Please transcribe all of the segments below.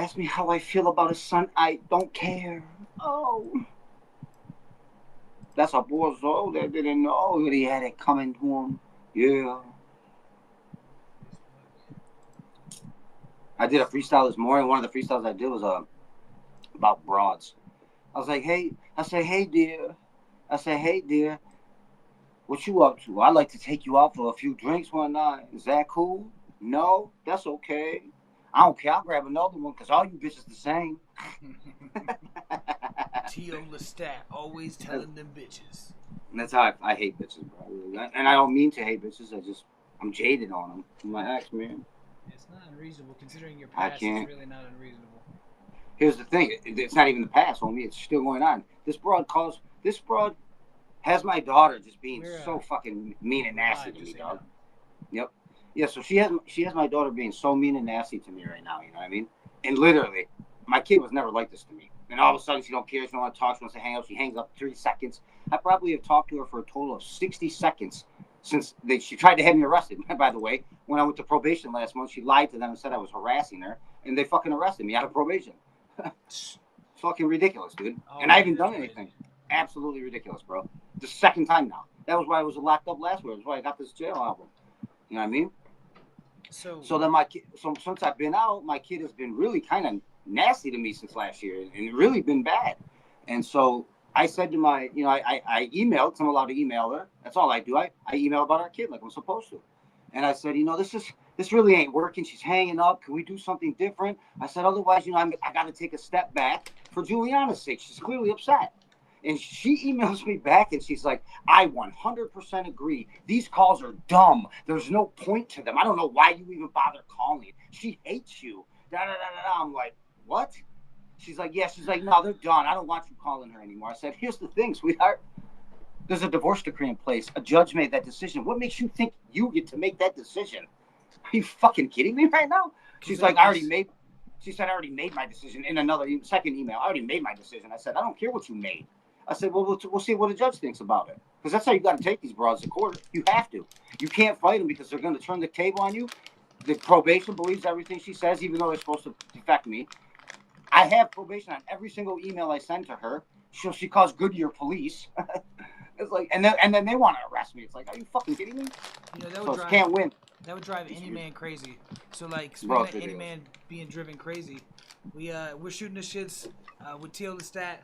Ask me how I feel about his son. I don't care. Oh. That's a bozo that didn't know that he had it coming to him. Yeah. I did a freestyle this morning. One of the freestyles I did was about broads. I was like, hey, I said, hey, dear. I said, hey, dear, what you up to? I'd like to take you out for a few drinks one night. Is that cool? No? That's okay. I don't care. I'll grab another one because all you bitches the same. T.O. Lestat, always telling them bitches. And that's how I hate bitches, bro. And I don't mean to hate bitches. I'm jaded on them. I'm like, ex, man. It's not unreasonable considering your I past. can't. It's really not unreasonable. Here's the thing. It's not even the past, homie. It's still going on. This broad has my daughter just being so fucking mean and nasty to me, dog. Yep. Yeah, so she has my daughter being so mean and nasty to me right now, you know what I mean? And literally, my kid was never like this to me. And all of a sudden, she don't care. She don't want to talk. She wants to hang out. She hangs up 3 seconds. I probably have talked to her for a total of 60 seconds since she tried to have me arrested. By the way, when I went to probation last month, she lied to them and said I was harassing her, and they fucking arrested me out of probation. Fucking ridiculous, dude. And I haven't done anything. Absolutely ridiculous, bro. The second time now. That was why I was locked up last week. That's why I got this jail album. You know what I mean? So then since I've been out, my kid has been really kind of nasty to me since last year, and really been bad. And so I said to my, I emailed, because I'm allowed to email her. That's all I do. I email about our kid like I'm supposed to. And I said, this really ain't working. She's hanging up. Can we do something different? I said, otherwise, I got to take a step back for Juliana's sake. She's clearly upset. And she emails me back and she's like, I 100% agree. These calls are dumb. There's no point to them. I don't know why you even bother calling. She hates you. Da, da, da, da, da. I'm like, what? She's like, yeah. She's like, no, they're done. I don't want you calling her anymore. I said, here's the thing, sweetheart. There's a divorce decree in place. A judge made that decision. What makes you think you get to make that decision? Are you fucking kidding me right now? She's like, she said, I already made my decision in another second email. I already made my decision. I said, I don't care what you made. I said, well, we'll see what the judge thinks about it. Because that's how you got to take these broads to court. You have to. You can't fight them because they're going to turn the table on you. The probation believes everything she says, even though they're supposed to defect me. I have probation on every single email I send to her. So she calls Goodyear police. It's like, and then they want to arrest me. It's like, are you fucking kidding me? Can't win. That would drive any man crazy. So, like, speaking of any man being driven crazy, we're shooting the shits with T.O. Lestat.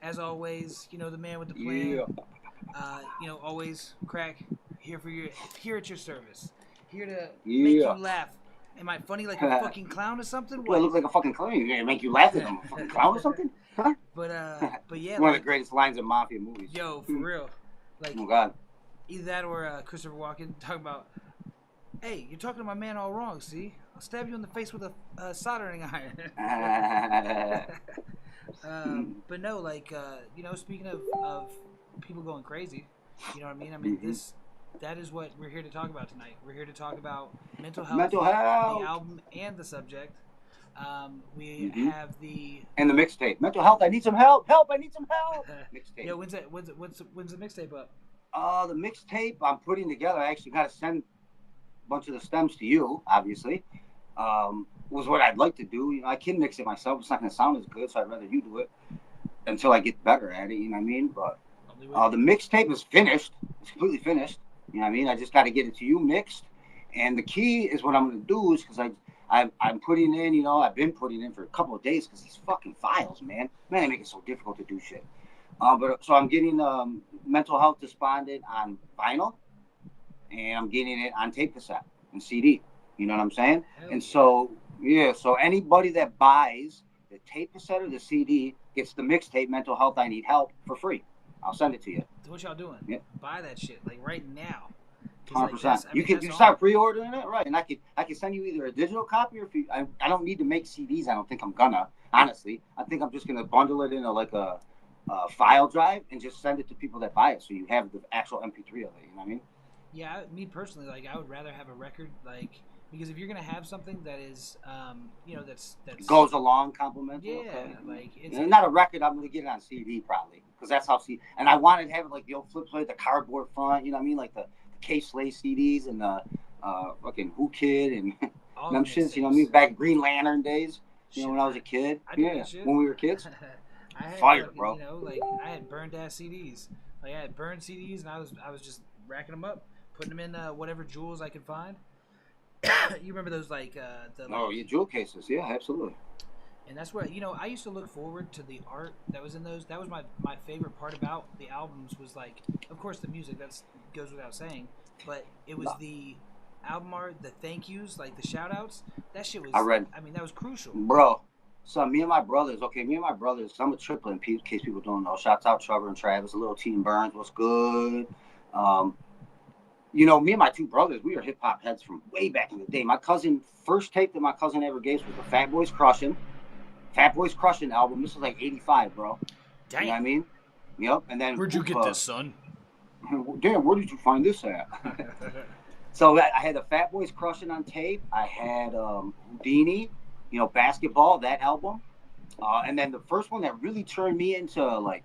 As always, the man with the plan. Yeah. Always crack here at your service. Here to make you laugh. Am I funny like a fucking clown or something? Do I look like a fucking clown? You're gonna make you laugh like I'm a fucking clown or something? Huh? But yeah. One of the greatest lines in mafia movies. Yo, for real. Like, oh God. Either that or Christopher Walken talking about, hey, you're talking to my man all wrong. See, I'll stab you in the face with a soldering iron. But no, like, speaking of people going crazy, you know what I mean? I mean, that is what we're here to talk about tonight. We're here to talk about mental health, the album, and the subject. We have and the mixtape. Mental health. I need some help. I need some help. Mixtape. Yeah, when's the mixtape up? The mixtape I'm putting together. I actually got to send a bunch of the stems to you, obviously. Was what I'd like to do. I can mix it myself. It's not going to sound as good, so I'd rather you do it until I get better at it. You know what I mean? But the mixtape is finished. It's completely finished. You know what I mean? I just got to get it to you mixed. And the key is what I'm going to do is because I'm putting in. I've been putting in for a couple of days because these fucking files, man, they make it so difficult to do shit. So I'm getting Mental Health Despondent on vinyl, and I'm getting it on tape cassette and CD. You know what I'm saying? And so. Yeah, so anybody that buys the tape cassette or the CD gets the mixtape Mental Health I Need Help for free. I'll send it to you. So what y'all doing? Yeah. Buy that shit like right now. 100%. Like you can start pre-ordering it, right? And I can send you either a digital copy or if I don't need to make CDs. I don't think I'm gonna. Honestly, I think I'm just gonna bundle it in a file drive and just send it to people that buy it, so you have the actual MP3 of it. You know what I mean? Yeah, me personally, like I would rather have a record like. Because if you're gonna have something that is, that's goes along, complimentary. Yeah, okay. Like it's not a record. I'm gonna get it on CD probably because that's how CD. And I wanted to have it like the old flip side, the cardboard front. You know what I mean? Like the K-Slay CDs and the fucking Who Kid and them shits. You know what I mean? Back Green Lantern days. You know, when I was a kid. I did that shit. When we were kids. I had Fire, fucking, bro. You know, like I had burned ass CDs. Like I had burned CDs, and I was just racking them up, putting them in whatever jewels I could find. You remember those Your jewel cases, yeah, absolutely. And that's what I used to look forward to the art that was in those. That was my favorite part about the albums was like, of course, the music that goes without saying, but it was the album art, the thank yous, like the shout outs. That shit was. I mean, that was crucial, bro. So me and my brothers, I'm a triplet in case people don't know. Shouts out Trevor and Travis, a little Team Burns, what's good? You know, me and my two brothers, we were hip hop heads from way back in the day. First tape that my cousin ever gave was the Fat Boys Crushin' album. This was like 85, bro. Damn. You know what I mean? Yep. And then where'd you get this, son? Damn, where did you find this at? So I had the Fat Boys Crushin' on tape. I had Houdini, Basketball, that album. And then the first one that really turned me into like,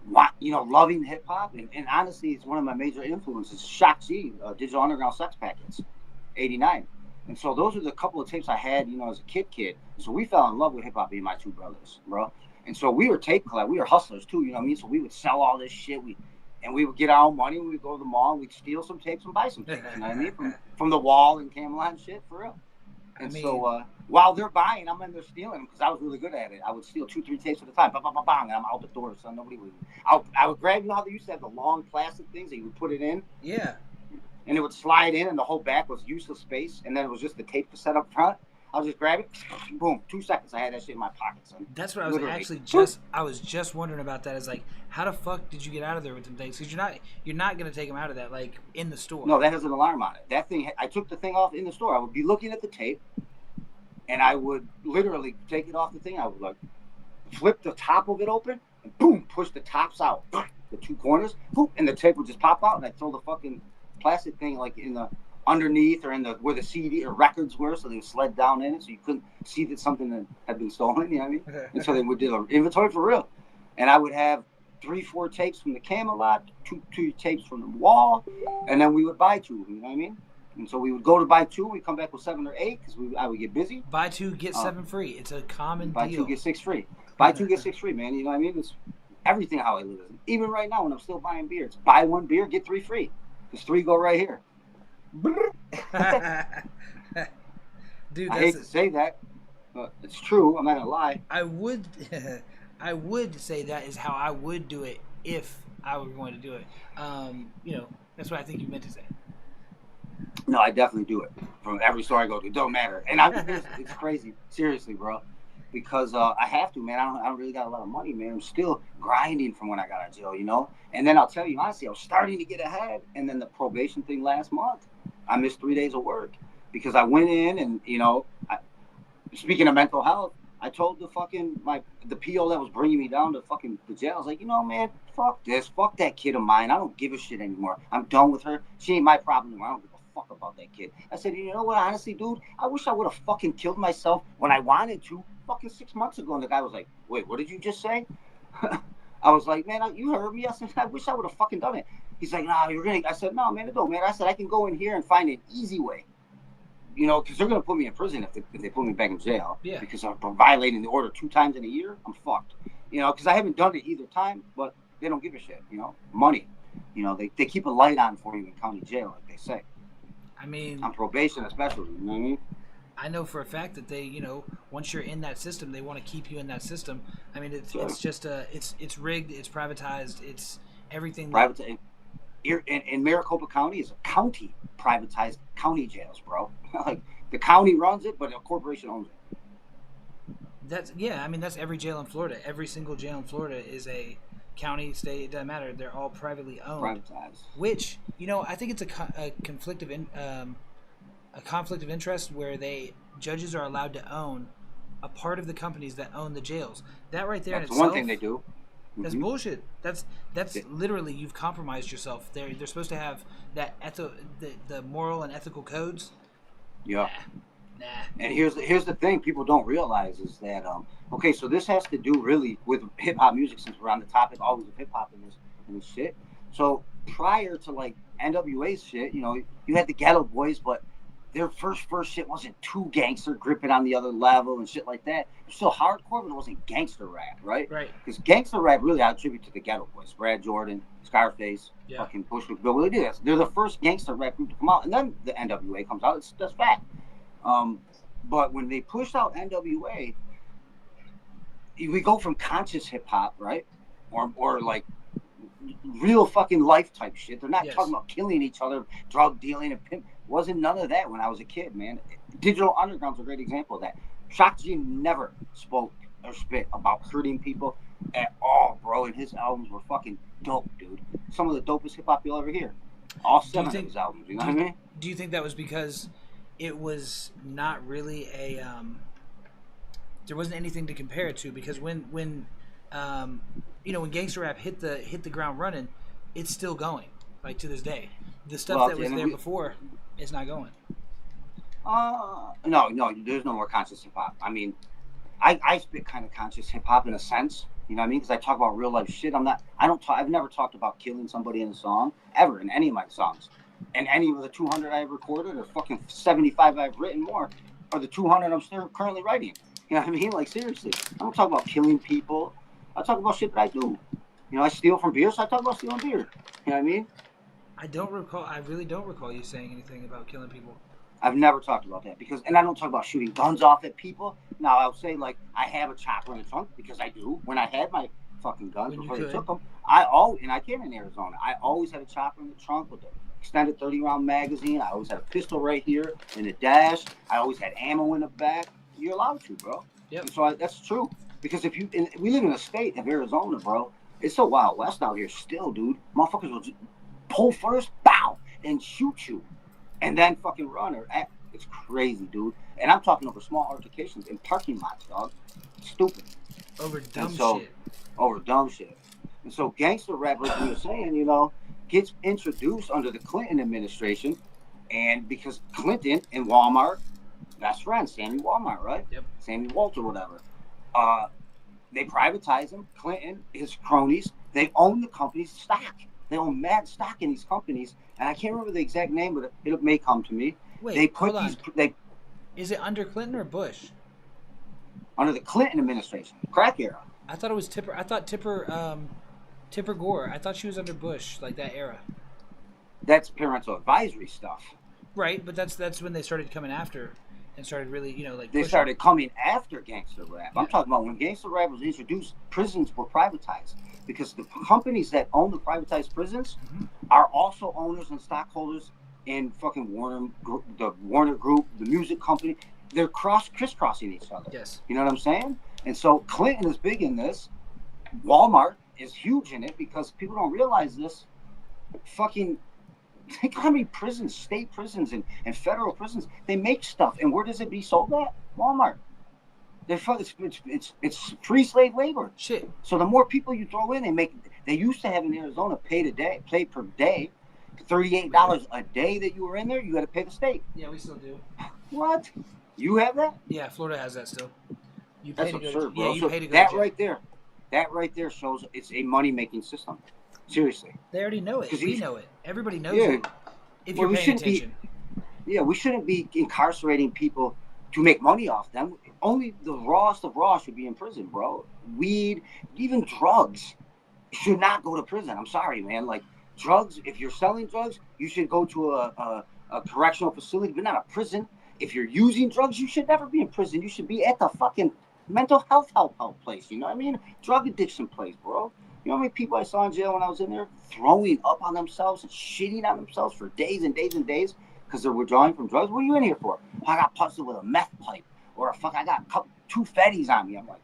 loving hip hop, and honestly, it's one of my major influences. SHxxTin, Digital Underground Sex Packets, '89, and so those are the couple of tapes I had, as a kid. So we fell in love with hip hop, me and my two brothers, bro. And so we were tape collectors, we were hustlers too, you know what I mean? So we would sell all this shit, we would get our own money, we would go to the mall, and we'd steal some tapes and buy some tapes, you know what I mean? From the Wall and Camelot and shit, for real. And so while they're buying, I'm in there stealing them because I was really good at it. I would steal 2-3 tapes at a time, and I'm out the door, so nobody would. I would grab, how they used to have the long plastic things that you would put it in? Yeah. And it would slide in, and the whole back was useless space, and then it was just the tape cassette up front. I'll just grab it, boom, 2 seconds. I had that shit in my pocket, son. That's what I was just wondering about that. Is like, how the fuck did you get out of there with them things? Because you're not gonna take them out of that like in the store. No, that has an alarm on it. That thing, I took the thing off in the store. I would be looking at the tape, and I would literally take it off the thing. I would like flip the top of it open, and boom, push the tops out, the 2 corners, boom, and the tape would just pop out, and I'd throw the fucking plastic thing like in the underneath or in the where the CD or records were, so they would sled down in it, so you couldn't see that something had been stolen. You know what I mean? And so they would do an inventory for real. And I would have 3-4 tapes from the Camelot, 2 tapes from the Wall, and then we would buy 2. You know what I mean? And so we would go to buy 2, we'd come back with 7 or 8 because I would get busy. Buy 2, get 7 free. It's a common buy deal. Buy 2, get 6 free. Buy 2, get 6 free, man. You know what I mean? It's everything how I live. Even right now when I'm still buying beer, it's buy 1 beer, get 3 free. Because 3 go right here. Dude, I hate to say that, but it's true. I'm not gonna lie. I would say that is how I would do it if I were going to do it. That's what I think you meant to say. No, I definitely do it. From every store I go to, it don't matter. And it's crazy, seriously, bro. Because I have to, man. I don't really got a lot of money, man. I'm still grinding from when I got out of jail, And then I'll tell you honestly, I was starting to get ahead. And then the probation thing last month, I missed 3 days of work because I went in and, speaking of mental health, I told the PO that was bringing me down to fucking the jail. I was like, man, fuck this. Fuck that kid of mine. I don't give a shit anymore. I'm done with her. She ain't my problem anymore. I don't give a fuck about that kid. I said, you know what, honestly, dude, I wish I would have fucking killed myself when I wanted to. Fucking 6 months ago, and the guy was like, wait, what did you just say? I was like, man, you heard me. I said, I wish I would have fucking done it. He's like, nah, you're gonna. I said, no, man, it don't matter. I said, I can go in here and find an easy way, because they're gonna put me in prison if they put me back in jail. Yeah. Because I'm violating the order 2 times in a year. I'm fucked. Because I haven't done it either time, but they don't give a shit. Money. They keep a light on for you in county jail, like they say. I mean, on probation especially. You know what I mean? I know for a fact that they, once you're in that system, they want to keep you in that system. I mean, it's just it's rigged, it's privatized, it's everything. Privatized. In Maricopa County is a county privatized county jails, bro. Like the county runs it, but a corporation owns it. That's every jail in Florida. Every single jail in Florida is a county, state. It doesn't matter. They're all privately owned. Privatized. Which I think it's a conflict of interest where judges are allowed to own a part of the companies that own the jails. That right there, that's one thing they do. That's bullshit. That's literally, you've compromised yourself. They're supposed to have that the moral and ethical codes. Yeah. Nah. And here's the thing people don't realize is that okay, so this has to do really with hip hop music, since we're on the topic always of hip hop in this shit. So prior to like NWA's shit, you had the Ghetto Boys, but their first shit wasn't too gangster, gripping on the other level and shit like that. It was still hardcore, but it wasn't gangster rap, right? Right. Because gangster rap really I attribute to the Ghetto Boys, Brad Jordan, Scarface, fucking Bushwick Bill. Really, they're the first gangster rap group to come out, and then the NWA comes out. That's fact. But when they pushed out NWA, we go from conscious hip hop, right, or like real fucking life type shit. They're not talking about killing each other, drug dealing, and pimp. Wasn't none of that when I was a kid, man. Digital Underground's a great example of that. SHxxTin never spoke or spit about hurting people at all, bro. And his albums were fucking dope, dude. Some of the dopest hip hop you'll ever hear. All 7 of his albums, you know what I mean? Do you think that was because it was not really a there wasn't anything to compare it to? Because when you know, when gangster rap hit the ground running, it's still going, like, to this day. The stuff that was there before is not going. No, there's no more conscious hip hop. I mean, I spit kind of conscious hip hop in a sense, you know what I mean? Because I talk about real life shit. I've never talked about killing somebody in a song ever in any of my songs. And any of the 200 I've recorded, or fucking 75 I've written more, or the 200 I'm still currently writing. You know what I mean? Like, seriously, I don't talk about killing people. I talk about shit that I do. You know, I steal from beer, so I talk about stealing beer. You know what I mean? I really don't recall you saying anything about killing people. I've never talked about that and I don't talk about shooting guns off at people. Now, I'll say, like, I have a chopper in the trunk because I do. When I had my fucking guns before they took them, and I came in Arizona, I always had a chopper in the trunk with the extended 30-round magazine. I always had a pistol right here in the dash. I always had ammo in the back. You're allowed to, bro. Yep. And so that's true. Because we live in a state of Arizona, bro. It's so Wild West out here still, dude. Motherfuckers will pull first, bow, and shoot you, and then fucking run or act. It's crazy, dude. And I'm talking over small altercations in parking lots, dog. Stupid. Over dumb shit. Over dumb shit. And so gangster rap, like you were saying, you know, gets introduced under the Clinton administration, and because Clinton and Walmart, best friends, Sammy Walmart, right? Yep. Sammy Walter, whatever. They privatize them. Clinton, his cronies, they own the company's stock. They own mad stock in these companies, and I can't remember the exact name, but it may come to me. Wait, they put hold these. On. Is it under Clinton or Bush? Under the Clinton administration, crack era. I thought it was Tipper. I thought Tipper Gore. I thought she was under Bush, like that era. That's parental advisory stuff. Right, but that's when they started coming after and started really, you know, like they started coming after gangster rap. Yeah. I'm talking about when gangster rap was introduced, prisons were privatized because the companies that own the privatized prisons are also owners and stockholders in fucking the Warner Group, the music company. They're crisscrossing each other. Yes. You know what I'm saying? And so Clinton is big in this. Walmart is huge in it because people don't realize this. Fucking think how many prisons, state prisons and federal prisons, they make stuff. And where does it be sold at? Walmart. It's free slave labor. Shit. So the more people you throw in, they used to have in Arizona pay per day. $38 a day that you were in there, you got to pay the state. Yeah, we still do. What? You have that? Yeah, Florida has that still. You pay That's to absurd, go. Bro. Yeah, you so pay to go. That right there shows it's a money making system. Seriously. They already know it. We know it. Everybody knows it. If you're paying attention. We shouldn't be incarcerating people to make money off them. Only the rawest of raw should be in prison, bro. Weed, even drugs should not go to prison. I'm sorry, man. Like, drugs, if you're selling drugs, you should go to a correctional facility, but not a prison. If you're using drugs, you should never be in prison. You should be at the fucking mental health help place. You know what I mean? Drug addiction place, bro. You know how many people I saw in jail when I was in there throwing up on themselves and shitting on themselves for days and days and days because they're withdrawing from drugs? What are you in here for? I got busted with a meth pipe, or I got 2 fatties on me. I'm like,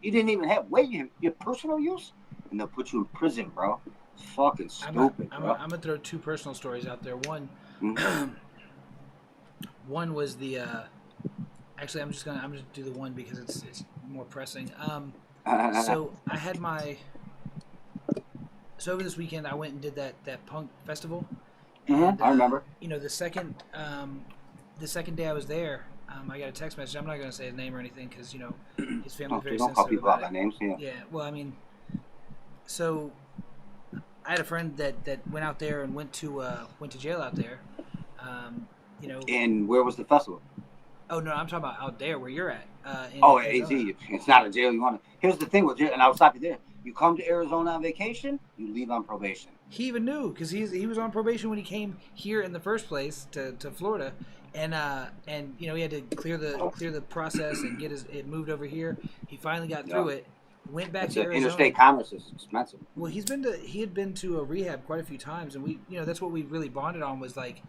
you didn't even have weight, you have personal use, and they'll put you in prison, bro. It's fucking stupid. I'm gonna throw 2 personal stories out there. One, one was the. Actually, I'm just gonna do the one because it's more pressing. So I had So over this weekend, I went and did that punk festival. And, I remember. You know, the second day I was there, I got a text message. I'm not going to say his name or anything because, you know, his family's very sensitive. Don't call people out by names. Yeah. Yeah. Well, I mean, so I had a friend that went out there and went to jail out there you know. And where was the festival? Oh no, I'm talking about out there where you're at. In Oh, Arizona. AZ. It's not a jail. You want to. Here's the thing with jail, and I'll stop you there. You come to Arizona on vacation, you leave on probation. He even knew because he was on probation when he came here in the first place to Florida, and you know he had to clear the process and get it moved over here. He finally got through it. Went back to Arizona. Interstate commerce is expensive. Well, he had been to a rehab quite a few times, and that's what we really bonded on was like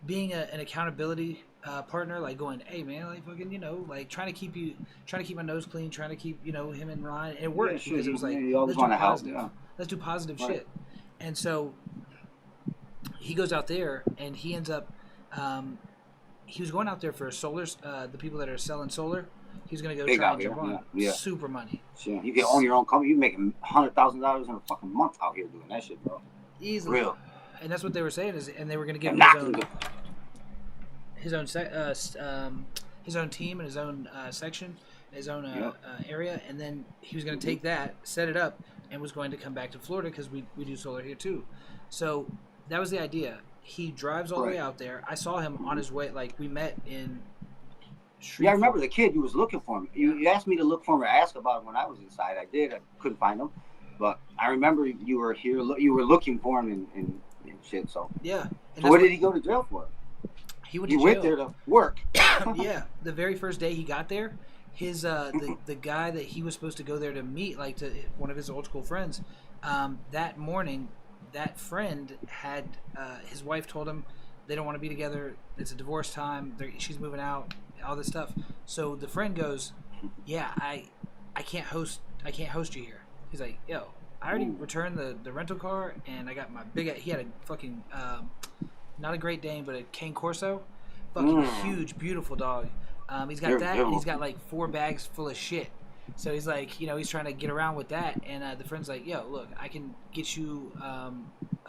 being an accountability partner, like going, hey man, like fucking, like trying to keep my nose clean, trying to keep him in line. It worked because it was like let's do positive, let's do positive shit. And so he goes out there, and he ends up. He was going out there for solars, the people that are selling solar. He's gonna go try and jump on. Yeah. Super money. Yeah. You can own your own company. You making $100,000 in a fucking month out here doing that shit, bro. Easily. Real. And that's what they were saying and they were gonna give him his own team and his own section, his own area, and then he was gonna take that, set it up, and was going to come back to Florida because we do solar here too. So that was the idea. He drives all the way out there. I saw him on his way. Like we met in. I remember the kid. You was looking for him. You asked me to look for him or ask about him when I was inside. I did. I couldn't find him, but I remember you were here. You were looking for him and shit. So yeah. So what did he go to jail for? He went there to work. Yeah. The very first day he got there, his the guy that he was supposed to go there to meet, like to one of his old school friends, that morning, that friend had his wife told him they don't want to be together. It's a divorce time. She's moving out. All this stuff. So the friend goes, "Yeah, I can't host you here." He's like, "Yo, I already returned the rental car, and I got my big. He had a fucking not a Great Dane, but a Cane Corso, fucking huge, beautiful dog. He's got that. And he's got like 4 bags full of shit. So he's like, he's trying to get around with that. And the friend's like, "Yo, look, I can get you a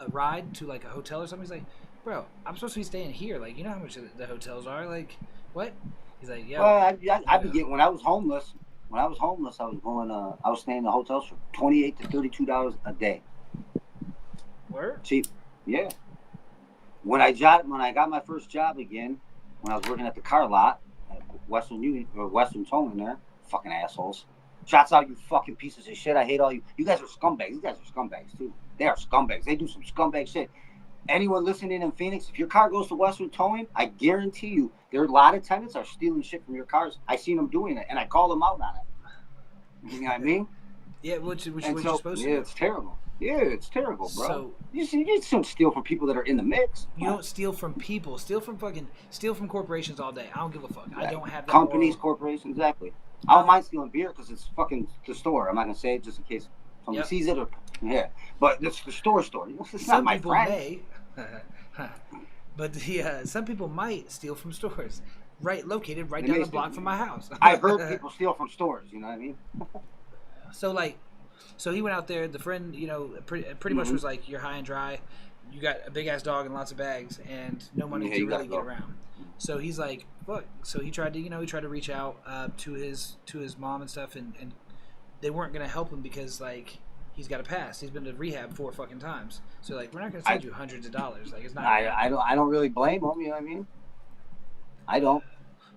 ride to like a hotel or something." He's like, "Bro, I'm supposed to be staying here. Like, you know how much the hotels are. Like, what?" He's like, "Yo." Well, I be getting when I was homeless. I was going. I was staying in the hotels for $28 to $32 a day. Where? Cheap. Yeah. When I got my first job again, when I was working at the car lot at Western Towing there, fucking assholes. Shots out, you fucking pieces of shit. I hate all you. You guys are scumbags. These guys are scumbags too. They are scumbags. They do some scumbag shit. Anyone listening in Phoenix, if your car goes to Western Towing, I guarantee you, there are a lot of tenants are stealing shit from your cars. I seen them doing it, and I call them out on it. You know what I mean? Yeah, which you're supposed to do. Yeah, it's terrible. Yeah, it's terrible, bro. So, you just don't steal from people that are in the mix. You don't steal from people. Steal from corporations all day. I don't give a fuck. Exactly. I don't have that companies, corporations, exactly. I don't mind stealing beer because it's fucking the store. I'm not gonna say it just in case somebody sees it. But it's the store. It's not my friend. Some people may. But some people might steal from stores, located right down the block from my house. I've heard people steal from stores. You know what I mean? So he went out there. The friend, pretty much was like, "You're high and dry. You got a big ass dog and lots of bags and no money to really get around." So he's like, "Fuck." So he tried to reach out to his mom and stuff, and they weren't gonna help him because like. He's got a pass. He's been to rehab 4 fucking times. So like, we're not gonna send you hundreds of dollars. Like, it's not. I don't really blame him. You know what I mean? I don't.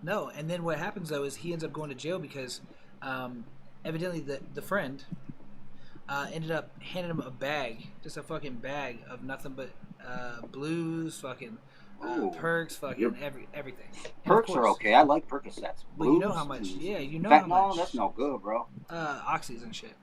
No. And then what happens though is he ends up going to jail because, evidently the friend, ended up handing him a bag, just a fucking bag of nothing but blues, fucking perks, fucking everything. Perks are okay. I like Percocets. But you know how much? Yeah, you know how much. That's no good, bro. Oxys and shit.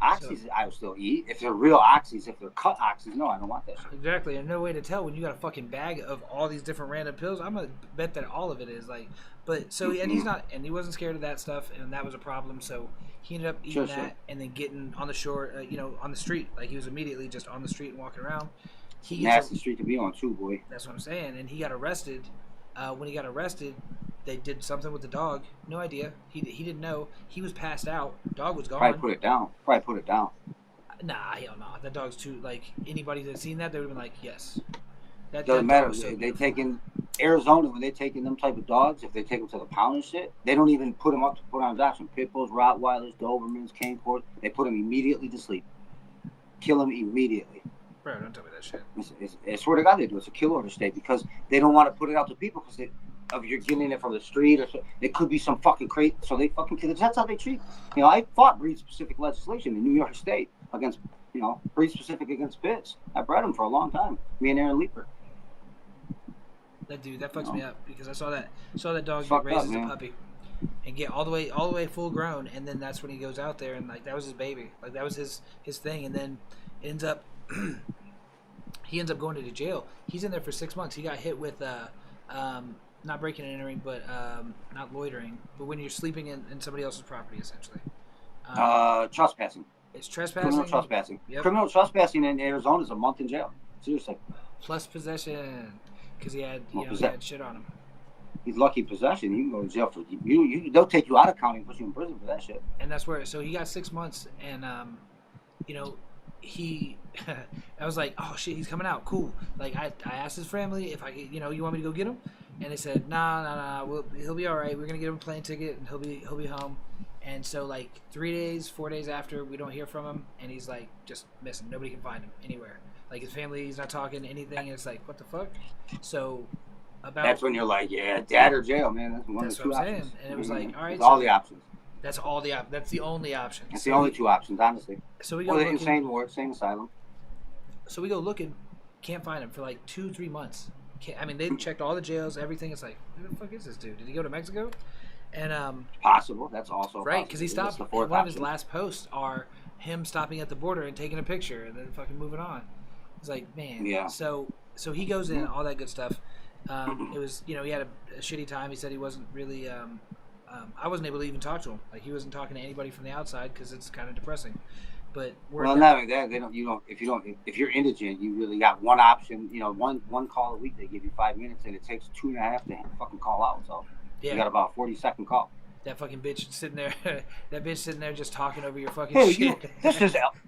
Oxys, I will still eat. If they're real oxys, if they're cut oxys, no, I don't want that shit. Exactly, and no way to tell when you got a fucking bag of all these different random pills. I'm gonna bet that all of it is like, but so and he wasn't scared of that stuff, and that was a problem. So he ended up eating that, and then getting on the shore, on the street. Like he was immediately just on the street and walking around. Nasty street to be on too, boy. That's what I'm saying. And he got arrested. When he got arrested, they did something with the dog. No idea. He didn't know. He was passed out. Dog was gone. Probably put it down. Nah, hell no. That dog's too, like, anybody that's seen that, they would have been like, yes. Doesn't matter. They taking Arizona, when they taking them type of dogs, if they take them to the pound and shit, they don't even put them up to put on adoption. Pit bulls, Rottweilers, Dobermans, Cane Corsos, they put them immediately to sleep. Kill them immediately. Bro, don't tell me that shit. I swear to God, they do. It's a kill order state because they don't want to put it out to people because of you're getting it from the street or so. It could be some fucking crazy. So they fucking kill it. That's how they treat. You know, I fought breed-specific legislation in New York State against, you know, breed-specific against pits. I bred them for a long time. Me and Aaron Leeper. That dude, that fucks me up because I saw that dog get Fucked raised up, as a man. puppy and get all the way full grown, and then that's when he goes out there and like that was his baby, like that was his thing, and then ends up he ends up going to jail. He's in there for 6 months. He got hit with not breaking and entering, but not loitering, but when you're sleeping in somebody else's property, essentially. Trespassing. It's trespassing. Criminal trespassing. Yep. Criminal trespassing in Arizona is a month in jail. Seriously. Plus possession, because he had he had shit on him. He's lucky possession. You can go to jail for you. They'll take you out of county and put you in prison for that shit. And that's where. So he got 6 months, and you know, I was like, oh shit, he's coming out. Cool. Like I asked his family if I could, you know, you want me to go get him, and they said, nah. He'll be all right. We're gonna get him a plane ticket, and he'll be home. And so like 4 days after, we don't hear from him, and he's like just missing. Nobody can find him anywhere. Like his family, he's not talking anything. And it's like, what the fuck? So that's when you're like, yeah, dad or jail, man. That's one of the two what I'm options. saying. And it was like, all right, all the options. That's all the that's the only option. It's the only two options, honestly. So we go or the looking, insane asylum. So we go looking, can't find him for like 2-3 months. I mean, they checked all the jails, everything. It's like, who the fuck is this dude? Did he go to Mexico? And possible. That's also right, because he stopped. One option. of his last posts are him stopping at the border and taking a picture and then fucking moving on. It's like, man. Yeah. So he goes in, all that good stuff. It was, you know, he had a shitty time. He said he wasn't really. I wasn't able to even talk to him. Like he wasn't talking to anybody from the outside because it's kind of depressing. But not only that, they don't. You don't. If you're indigent, you really got one option. You know, one call a week. They give you 5 minutes, and it takes 2.5 to fucking call out. So you got about a 40-second call. That fucking bitch sitting there. That bitch sitting there just talking over your fucking shit.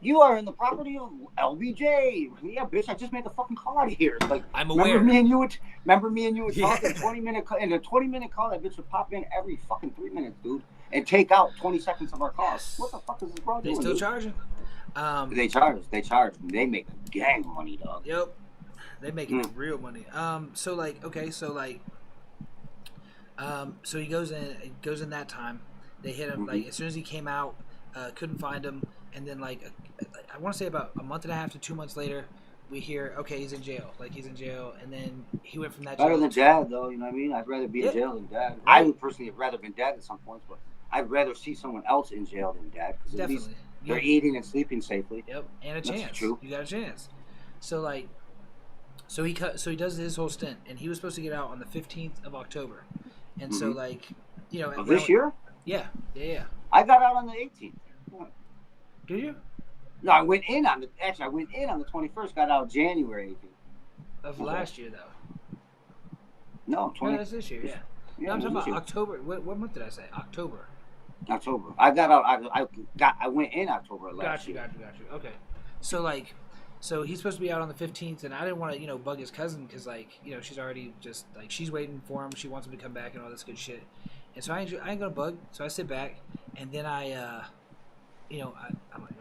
You are in the property of LBJ. Yeah, bitch. I just made the fucking call out of here. It's like I'm aware. Remember me and you would talk in 20-minute call. In a 20-minute call, that bitch would pop in every fucking 3 minutes, dude, and take out 20 seconds of our calls. What the fuck is this bro doing? They still charging. They charge. They make a gang of money, dog. Yep. They making real money. So he goes in that time. They hit him like as soon as he came out, couldn't find him, and then like I want to say about a month and a half to 2 months later, we hear he's in jail. Like he's in jail, and then he went from that. Better than dad, though. You know what I mean? I'd rather be in jail than dad. Right. I would personally have rather been dead at some points, but I'd rather see someone else in jail than dad because at least they're eating and sleeping safely. Yep, and a chance. That's true. You got a chance. So he does his whole stint, and he was supposed to get out on the 15th of October. And so, like, you know... Of this year? Yeah. I got out on the 18th. Did you? No, I went in on the 21st, got out January 18th. Of last year, though. No, that's this year, yeah. No, I'm talking about October. What month did I say? October. I got out, I went in October last year. Got you. Okay. So he's supposed to be out on the 15th, and I didn't want to, bug his cousin because, she's already just, she's waiting for him. She wants him to come back and all this good shit. And so I ain't going to bug. So I sit back, and then I'm like, all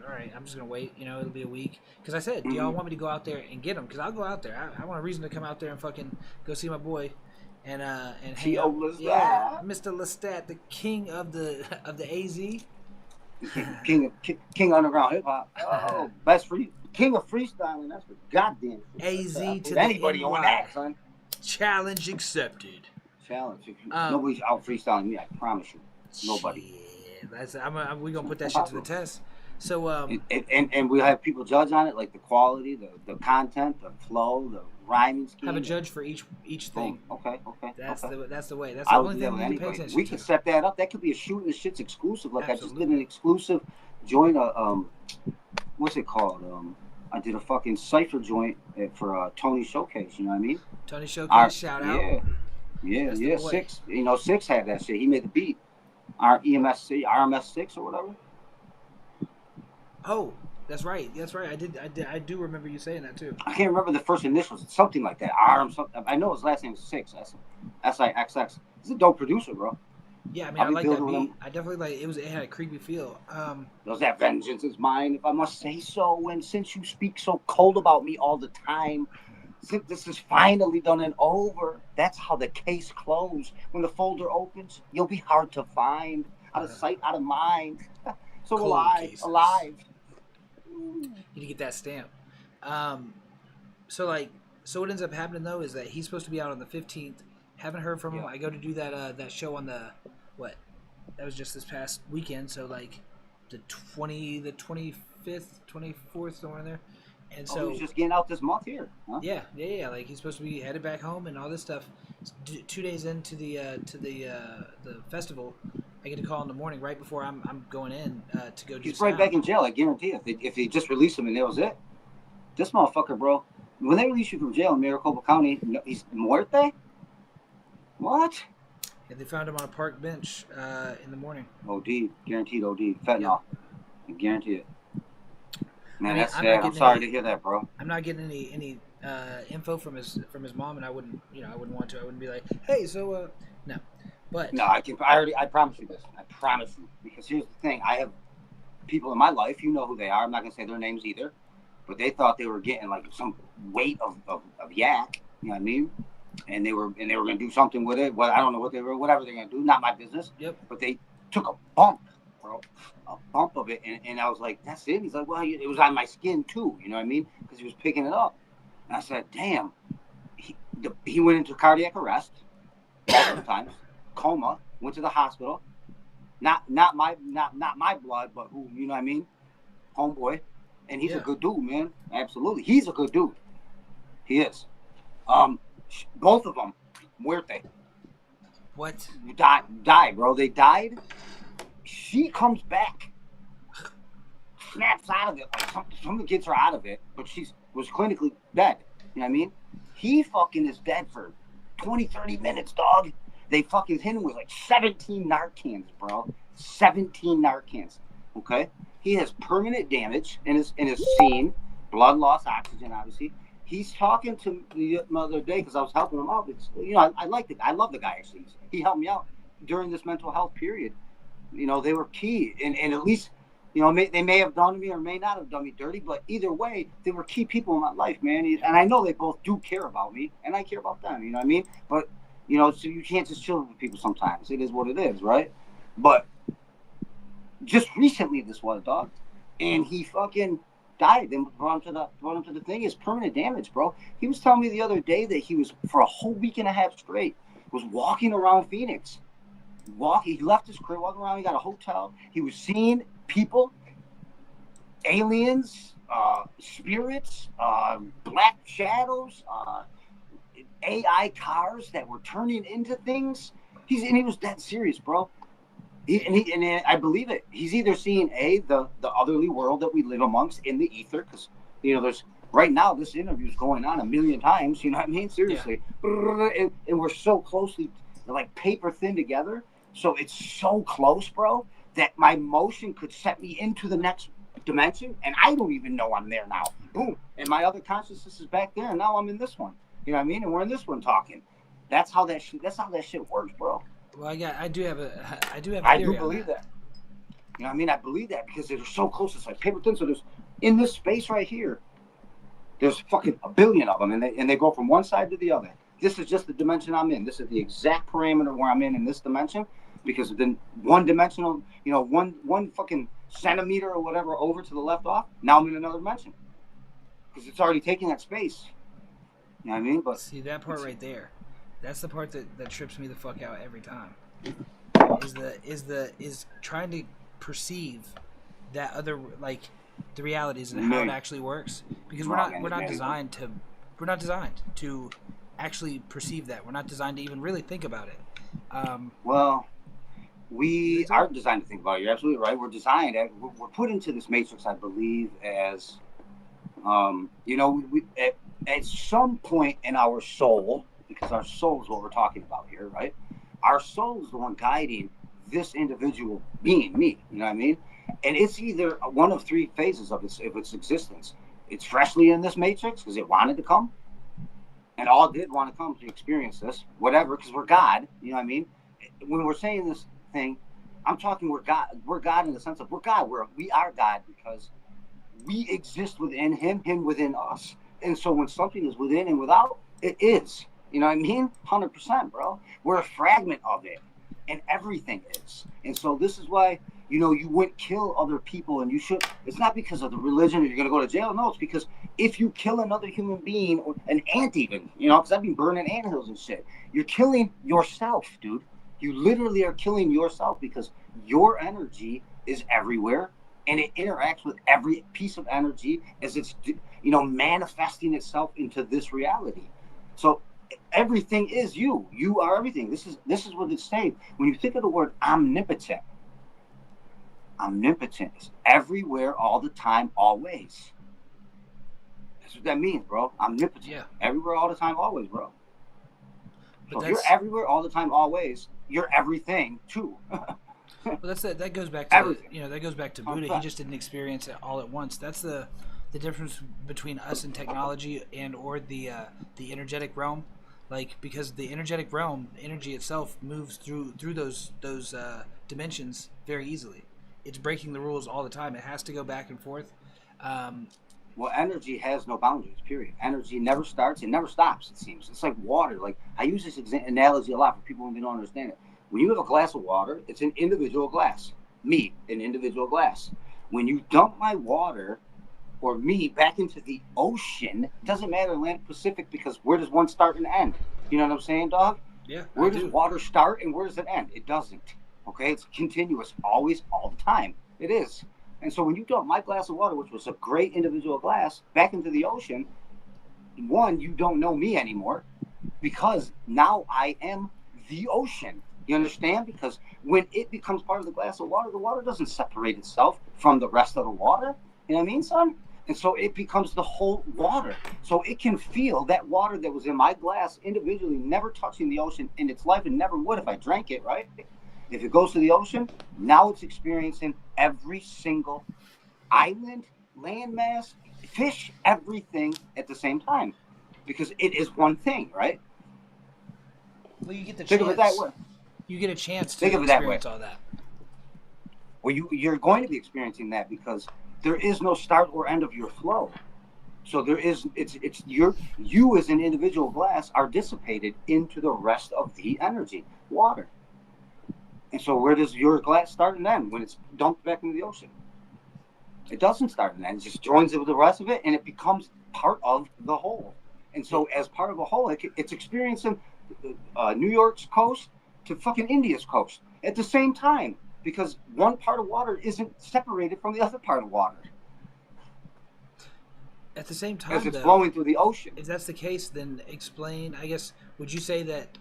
right, I'm just going to wait. It'll be a week. Because I said, do y'all want me to go out there and get him? Because I'll go out there. I want a reason to come out there and fucking go see my boy. And hang out. Mr. Lestat, the king of the AZ. King underground hip hop. Oh, best free. King of freestyling, that's for goddamn AZ to anybody on that, son. Challenge accepted. Nobody's out freestyling me, I promise you. Nobody. Yeah, we're gonna put that shit to the test. So and we have people judge on it, like the quality, the content, the flow, the rhyming scheme. Have a judge for each thing. Okay. That's the way. That's the only thing we need to pay attention to. We can set that up. That could be a shooting the shit's exclusive. Like absolutely. I just did an exclusive joint. What's it called? I did a fucking cypher joint for Tony Showcase. You know what I mean? Tony Showcase, shout out. Yeah. SHxTin. SHxTin had that shit. He made the beat. Our RMS6 or whatever. Oh, that's right. I do remember you saying that too. I can't remember the first initials. It's something like that. I know his last name is SHxTin. SHxTin. He's a dope producer, bro. Yeah, I mean, I like that beat. I definitely like it. It had a creepy feel. Does that vengeance is mine, if I must say so. And since you speak so cold about me all the time, since this is finally done and over, that's how the case closed. When the folder opens, you'll be hard to find. Out of sight, out of mind. So will I, alive. You need to get that stamp. So what ends up happening though is that he's supposed to be out on the 15th. Haven't heard from him. I go to do that show on the what? That was just this past weekend. So like the 25th, 24th, somewhere in there. And so he's just getting out this month here. Huh? Yeah. Like he's supposed to be headed back home and all this stuff. 2 days into the festival, I get a call in the morning right before I'm going in to go do. He's right back in jail. I guarantee. If they just release him and that was it, this motherfucker, bro. When they release you from jail in Maricopa County, he's muerte. What? Yeah, they found him on a park bench in the morning. OD, guaranteed OD. Fentanyl. I guarantee it. Man, that's sad. I'm sorry to hear that, bro. I'm not getting any info from his mom, and I wouldn't want to. I wouldn't be like, hey, so no. But no, I promise you this. I promise you, because here's the thing. I have people in my life. You know who they are. I'm not gonna say their names either, but they thought they were getting like some weight of yak. You know what I mean? And they were gonna do something with it. Well, I don't know what they were. Whatever they're gonna do, not my business. Yep. But they took a bump, bro. A bump of it, and I was like, "That's it." He's like, "Well, it was on my skin too." You know what I mean? Because he was picking it up. And I said, "Damn." He went into cardiac arrest multiple times, coma, went to the hospital. Not my blood, but who, you know what I mean? Homeboy, and he's a good dude, man. Absolutely, he's a good dude. He is. Both of them, muerte. What? Died, bro. They died. She comes back, snaps out of it. Like something gets her out of it, but she was clinically dead. You know what I mean? He fucking is dead for 20, 30 minutes, dog. They fucking hit him with like 17 Narcans, bro. 17 Narcans. Okay? He has permanent damage in his scene. Blood loss, oxygen, obviously. He's talking to me the other day because I was helping him out. Because, you know, I like I love the guy, actually. He helped me out during this mental health period. You know, they were key. And at least, you know, they may have done me or may not have done me dirty, but either way, they were key people in my life, man. And I know they both do care about me, and I care about them, you know what I mean? But, you know, so you can't just chill with people sometimes. It is what it is, right? But just recently this was, dog. And he fucking died. Then brought him to the thing. It's permanent damage, bro. He was telling me the other day that he was, for a whole week and a half straight, was walking around Phoenix. He left his crib, walking around. He got a hotel. He was seeing people, aliens, spirits, black shadows, AI cars that were turning into things. He was that serious, bro. And I believe it. He's either seeing the otherly world that we live amongst in the ether, because you know there's right now this interview is going on 1,000,000 times. You know what I mean? Seriously, yeah. And we're so closely, like paper thin together. So it's so close, bro, that my motion could set me into the next dimension, and I don't even know I'm there now. Boom, and my other consciousness is back there, and now I'm in this one. You know what I mean? And we're in this one talking. That's how that shit works, bro. Well, I do have a theory. I do believe that. You know what I mean? I believe that because they're so close. It's like paper thin. So there's in this space right here. There's fucking 1 billion of them, and they go from one side to the other. This is just the dimension I'm in. This is the exact parameter where I'm in this dimension. Because then one dimensional, you know, one fucking centimeter or whatever over to the left off, now I'm in another dimension. Because it's already taking that space. You know what I mean? But see that part right there. That's the part that trips me the fuck out every time. Is trying to perceive that other, like, the realities and how it actually works. Because we're not designed to actually perceive that. We're not designed to even really think about it. Well, we are designed to think about it. You're absolutely right. We're designed. We're put into this matrix, I believe, as you know, at some point in our soul, because our soul is what we're talking about here, right? Our soul is the one guiding this individual being, me. You know what I mean? And it's either one of three phases of its existence. It's freshly in this matrix because it wanted to come, and all did want to come to experience this, whatever, because we're God. You know what I mean? when we're saying this thing, I'm talking we're God in the sense of we are God because we exist within him within us. And so when something is within and without, it is. You know what I mean? 100%, bro. We're a fragment of it. And everything is. And so this is why, you wouldn't kill other people and you should. It's not because of the religion or you're going to go to jail. No, it's because if you kill another human being or an ant even, because I've been burning anthills and shit, you're killing yourself, dude. You literally are killing yourself because your energy is everywhere and it interacts with every piece of energy as it's, manifesting itself into this reality. So everything is you. You are everything. This is what it's saying. When you think of the word omnipotent is everywhere, all the time, always. That's what that means, bro. Omnipotent. Yeah. Everywhere, all the time, always, bro. But so if you're everywhere, all the time, always, you're everything too. Well, that goes back to everything. That goes back to Buddha. He just didn't experience it all at once. That's the difference between us and technology and or the energetic realm. Like, because the energetic realm, energy itself moves through those dimensions very easily. It's breaking the rules all the time. It has to go back and forth. Well, energy has no boundaries, period. Energy never starts, it never stops, it seems. It's like water. Like, I use this analogy a lot for people who don't understand it. When you have a glass of water, it's an individual glass. Me, an individual glass. When you dump my water or me back into the ocean, it doesn't matter Atlantic Pacific, because where does one start and end? You know what I'm saying, dog? Yeah. Where does water start and where does it end? It doesn't. Okay? It's continuous, always, all the time. It is. And so when you dump my glass of water, which was a great individual glass, back into the ocean, one, you don't know me anymore because now I am the ocean. You understand? Because when it becomes part of the glass of water, the water doesn't separate itself from the rest of the water. You know what I mean, son? And so it becomes the whole water. So it can feel that water that was in my glass individually, never touching the ocean in its life, and never would if I drank it, right? If it goes to the ocean, now it's experiencing every single island, landmass, fish, everything at the same time. Because it is one thing, right? Well, you get the Think chance. of it that way. You get a chance to Think of it that way. experience all that. Well, you're going to be experiencing that because there is no start or end of your flow. So you as an individual glass are dissipated into the rest of the energy, water. And so where does your glass start and end when it's dumped back into the ocean? It doesn't start and end. It just joins it with the rest of it, and it becomes part of the whole. And so as part of a whole, it's experiencing New York's coast to fucking India's coast at the same time, because one part of water isn't separated from the other part of water. At the same time, as it's flowing through the ocean. If that's the case, then explain, I guess, would you say that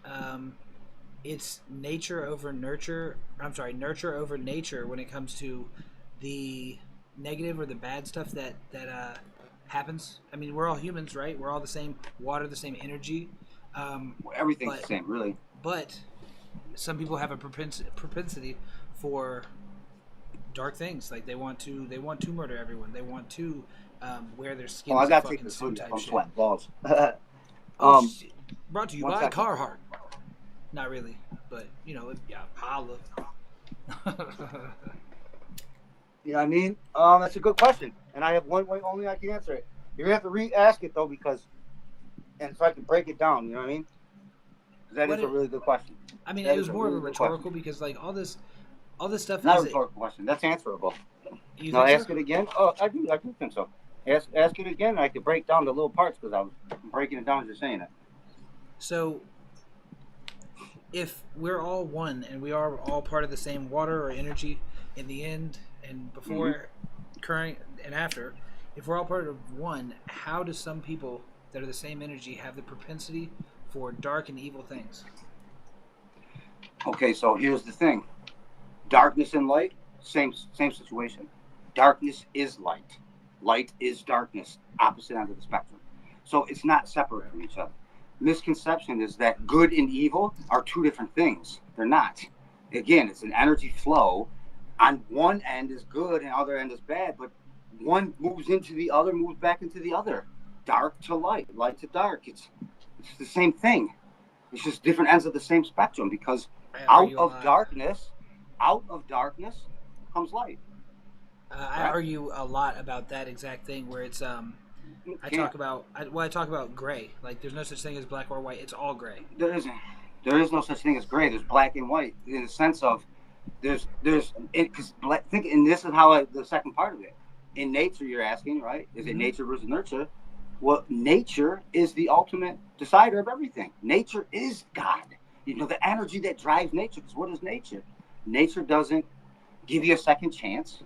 it's nature over nurture? I'm sorry, nurture over nature when it comes to the negative or the bad stuff that happens? I mean, we're all humans, right? We're all the same water, the same energy. Everything's the same, really. But some people have a propensity for dark things. Like they want to murder everyone. They want to wear their skin. I gotta take this suit. I'm sweating balls. Brought to you by Carhartt. Not really, but holla. You know what I mean? That's a good question, and I have one way only I can answer it. You're gonna have to re-ask it though, because, and so I can break it down. You know what I mean? That is a really good question. I mean, it was more of a rhetorical because, like, all this stuff. Not a rhetorical question. That's answerable. No, ask it again. Oh, I do think so. Ask it again. And I could break down the little parts because I was breaking it down as you're saying it. So, if we're all one and we are all part of the same water or energy in the end and before, current, and after, if we're all part of one, how do some people that are the same energy have the propensity for dark and evil things? Okay, so here's the thing. Darkness and light, same situation. Darkness is light. Light is darkness, opposite ends of the spectrum. So it's not separate from each other. Misconception is that good and evil are two different things. They're not. Again, it's an energy flow. On one end is good and other end is bad, but one moves into the other, moves back into the other. Dark to light, light to dark. It's the same thing. It's just different ends of the same spectrum, because Out of darkness, comes light. I argue a lot about that exact thing where it's I talk about gray. Like there's no such thing as black or white. It's all gray. There isn't. There is no such thing as gray. There's black and white in the sense of because think, and this is how the second part of it. In nature, you're asking, right? Is it nature versus nurture? Well, nature is the ultimate decider of everything. Nature is God. You know, the energy that drives nature. Because what is nature? Nature doesn't give you a second chance.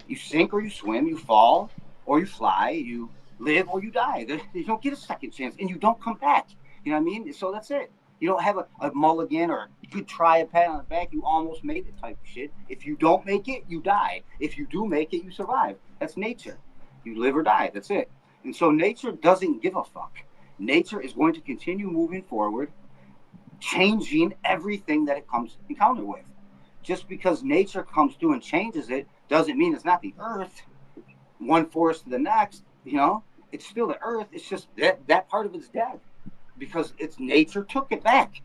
You sink or you swim, you fall or you fly, you live or you die. You don't get a second chance, and you don't come back. You know what I mean? So that's it. You don't have a mulligan, or you could try a pat on the back, you almost made it type of shit. If you don't make it, you die. If you do make it, you survive. That's nature. You live or die. That's it. And so nature doesn't give a fuck. Nature is going to continue moving forward, changing everything that it comes encounter with. Just because nature comes through and changes it doesn't mean it's not the earth, one forest to the next. You know, it's still the earth. It's just that part of it's dead because it's nature took it back.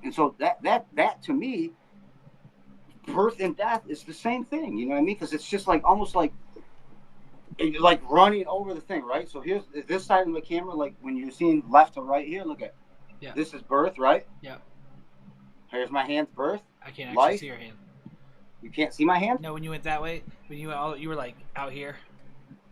And so that to me, birth and death is the same thing. You know what I mean? Because it's just like almost like running over the thing, right? So here's this side of the camera, like when you're seeing left to right here, look at this is birth, right? Yeah. Here's my hand's birth. I can't actually see your hand. You can't see my hand? No, when you went that way, when you were like out here.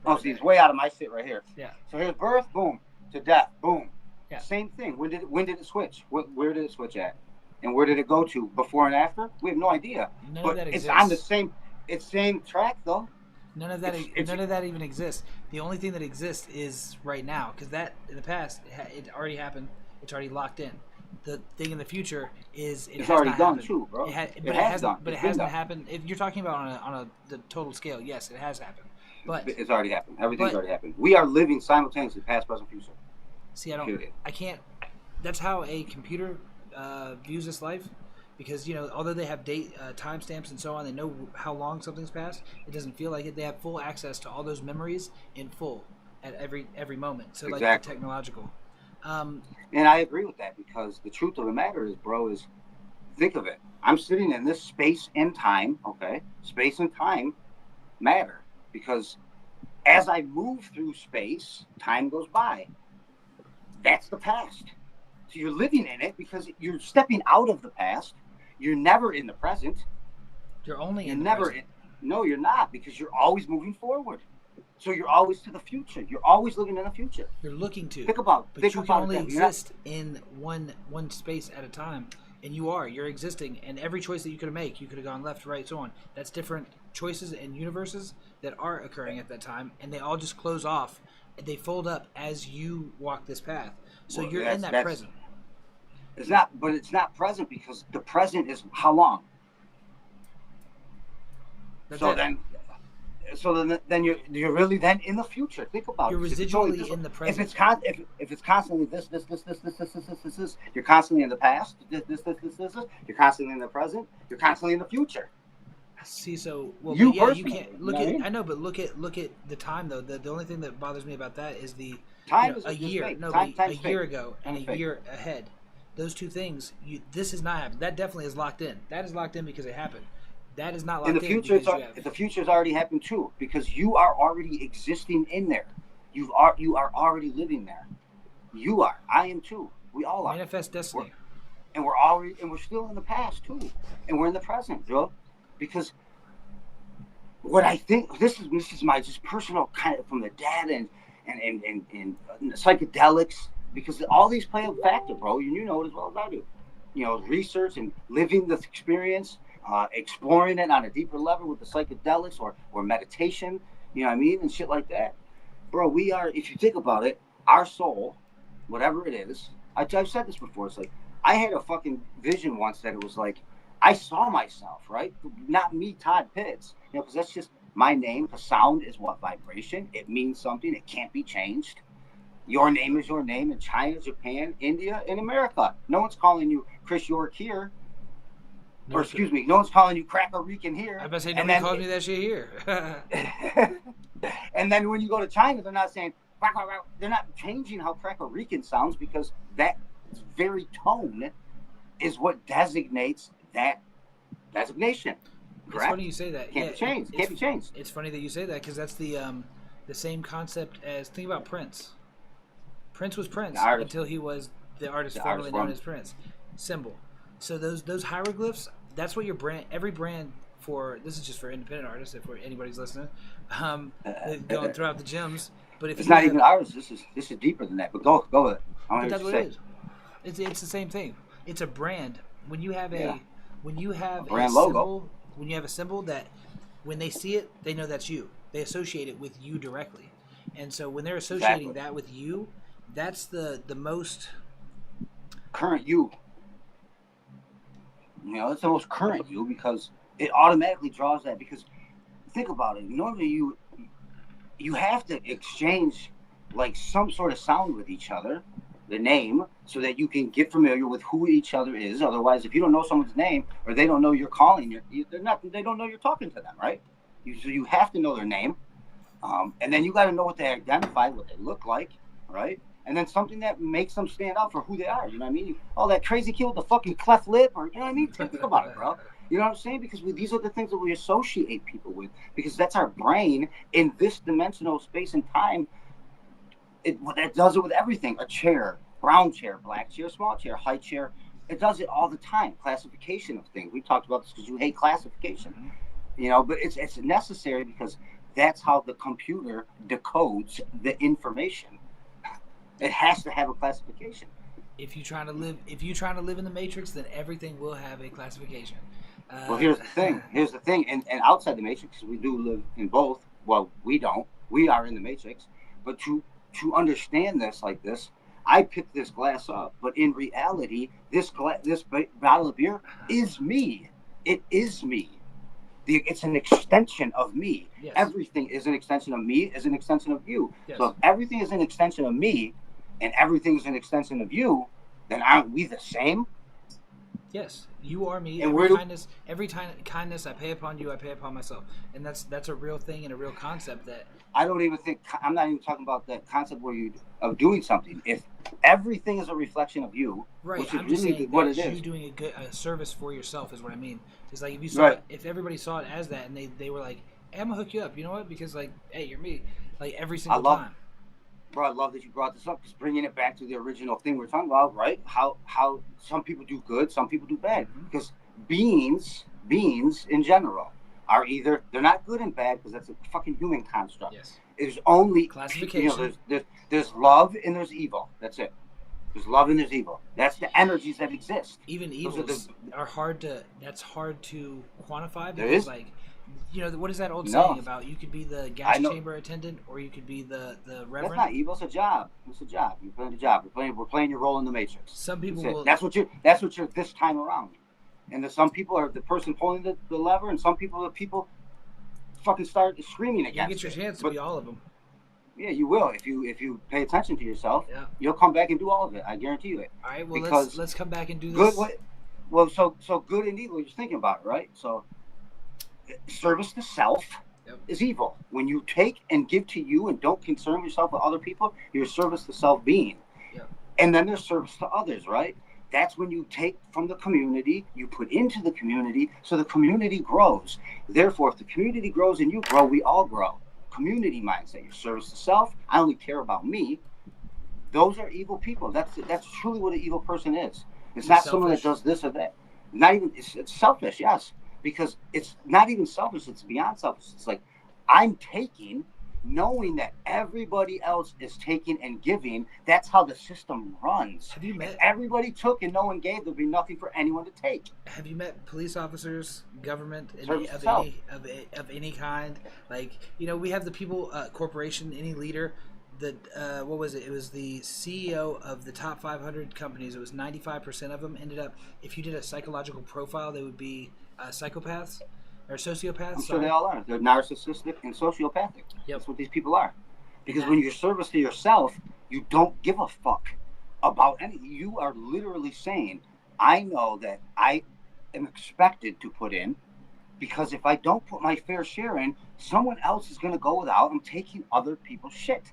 Oh, see, it's way out of my shit right here. Yeah. So here's birth, boom, to death, boom. Yeah. Same thing. When did it switch? Where did it switch at? And where did it go to? Before and after? We have no idea. None but of that exists. It's on the same track though. None of that even exists. The only thing that exists is right now, because that in the past it already happened. It's already locked in. The thing in the future is it's already done happened. Too, bro. It hasn't happened. If you're talking about on the total scale, yes, it has happened. But it's already happened. Everything's already happened. We are living simultaneously, past, present, future. See, I can't. That's how a computer views this life, because although they have date timestamps and so on, they know how long something's passed. It doesn't feel like it. They have full access to all those memories in full at every moment. So exactly. Like the technological. And I agree with that, because the truth of the matter is, bro, is think of it. I'm sitting in this space and time. Okay, space and time matter, because as I move through space, time goes by. That's the past. So you're living in it because you're stepping out of the past. You're never in the present. You're only in the present. No, you're not, because you're always moving forward. So you're always to the future. You're always living in the future. You're looking to. Think about it. But you can only exist in one space at a time. And you're existing, and every choice that you could make, you could have gone left, right, so on. That's different choices and universes that are occurring at that time, and they all just close off. They fold up as you walk this path. So you're in that present. It's not present, because the present is how long? Then you're really then in the future. Think about it. You're residually in the present. If it's constantly this, you're constantly in the past. This, you're constantly in the present. You're constantly in the future. See, so you can't look at. I know, but look at the time though. The only thing that bothers me about that is the time a year. No, a year ago and a year ahead. Those two things. This is not happened. That definitely is locked in. That is locked in because it happened. That is not locked in. The future's already happened too, because you are already existing in there. You are already living there. You are. I am too. We all are. Manifest destiny. We're still in the past too, and we're in the present, Joe. Because what I think this is my just personal kind of from the data and psychedelics, because all these play a factor, bro. You know it as well as I do. Research and living the experience. Exploring it on a deeper level with the psychedelics or meditation, you know what I mean, and shit like that. Bro, we are, if you think about it, our soul, whatever it is, I've said this before, it's like, I had a fucking vision once that it was like, I saw myself, right? Not me, Todd Pitts, because that's just my name. The sound is what? Vibration. It means something. It can't be changed. Your name is your name in China, Japan, India, and America. No one's calling you Chris York here. No one's calling you Cracker Rican here. I bet say nobody calls me that shit here. And then when you go to China, they're not saying, they're not changing how Cracker Rican sounds, because that very tone is what designates that designation. It's Correct? funny you say that. Can't be changed. Can't be changed. It's funny that you say that because that's the same concept as think about Prince. Prince was Prince until he was the artist formerly known as Prince. Symbol. So those hieroglyphs, that's what your brand, every brand for, this is just for independent artists, if anybody's listening, going throughout the gyms. But if it's not even ours, this is deeper than that. But go with it. But that's what it is. It's the same thing. It's a brand. When you have a brand symbol, logo. when you have a symbol that when they see it, they know that's you. They associate it with you directly. And so when they're associating that with you, that's the most current you. You know, it's the most current you because it automatically draws that. Because think about it. Normally you have to exchange like some sort of sound with each other, the name, so that you can get familiar with who each other is. Otherwise, if you don't know someone's name or they don't know you're calling, they don't know you're talking to them, right? So you have to know their name, and then you got to know what they identify, what they look like, right? And then something that makes them stand out for who they are. You know what I mean? Oh, that crazy kid with the fucking cleft lip, or you know what I mean? Think about it, bro. You know what I'm saying? Because these are the things that we associate people with, because that's our brain in this dimensional space and time. It does it with everything. A chair, brown chair, black chair, small chair, high chair. It does it all the time. Classification of things. We talked about this because you hate classification. You know, but it's necessary because that's how the computer decodes the information. It has to have a classification. If you're trying to live in the Matrix, then everything will have a classification. Well, here's the thing. And outside the Matrix, we do live in both. Well, we don't. We are in the Matrix. But to understand this like this, I picked this glass up. But in reality, this bottle of beer is me. It is me. It's an extension of me. Yes. Everything is an extension of me, is an extension of you. Yes. So if everything is an extension of me and everything is an extension of you, then aren't we the same? Yes, you are me. And every kindness I pay upon you, I pay upon myself. And that's a real thing and a real concept that I'm not even talking about that concept of doing something. If everything is a reflection of you, right? Which is I'm just really saying what that it is. you doing a service for yourself is what I mean. It's like if you Right. if everybody saw it as that and they were like, hey, I'm gonna hook you up. You know what? Because like, hey, you're me. Like every single time. Bro, I love that you brought this up because bringing it back to the original thing we were talking about, right? How some people do good, some people do bad. Mm-hmm. Because beings in general are either they're not good and bad because that's a fucking human construct. Yes. There's only classification. There's love and there's evil. That's it. There's love and there's evil. That's the energies that exist. Even evils are hard to. That's hard to quantify There because is? like. You know, what is that old saying about you could be the gas know. chamber attendant or you could be the reverend? That's not evil. It's a job. It's a job. You're playing a job. We're playing your role in the Matrix. Some people will. That's what you're this time around. And some people are the person pulling the lever, and some people fucking start screaming against. You get your chance to be all of them. Yeah, you will if you pay attention to yourself. Yeah. You'll come back and do all of it. I guarantee you it. All right. Well, let's come back and do this. So good and evil. You're thinking about it, right? So. Service to self is evil. When you take and give to you and don't concern yourself with other people, you're service to self being. Yep. And then there's service to others, right? That's when you take from the community, you put into the community, so the community grows. Therefore, if the community grows and you grow, we all grow. Community mindset, your service to self, I only care about me. Those are evil people. That's truly what an evil person is. It's not someone that does this or that. Not even it's selfish, yes. Because it's not even selfish, it's beyond selfish. It's like, I'm taking, knowing that everybody else is taking and giving. That's how the system runs. Have you met? If everybody took and no one gave, there'd be nothing for anyone to take. Have you met police officers, government, of any kind? Like, you know, we have the people, corporation, any leader. What was it? It was the CEO of the top 500 companies. It was 95% of them ended up, if you did a psychological profile, they would be psychopaths or sociopaths. I'm sure they all are. They're narcissistic and sociopathic. Yep. That's what these people are. Because when you're service to yourself, you don't give a fuck about anything. You are literally saying, I know that I am expected to put in, because if I don't put my fair share in, someone else is going to go without. I'm taking other people's shit.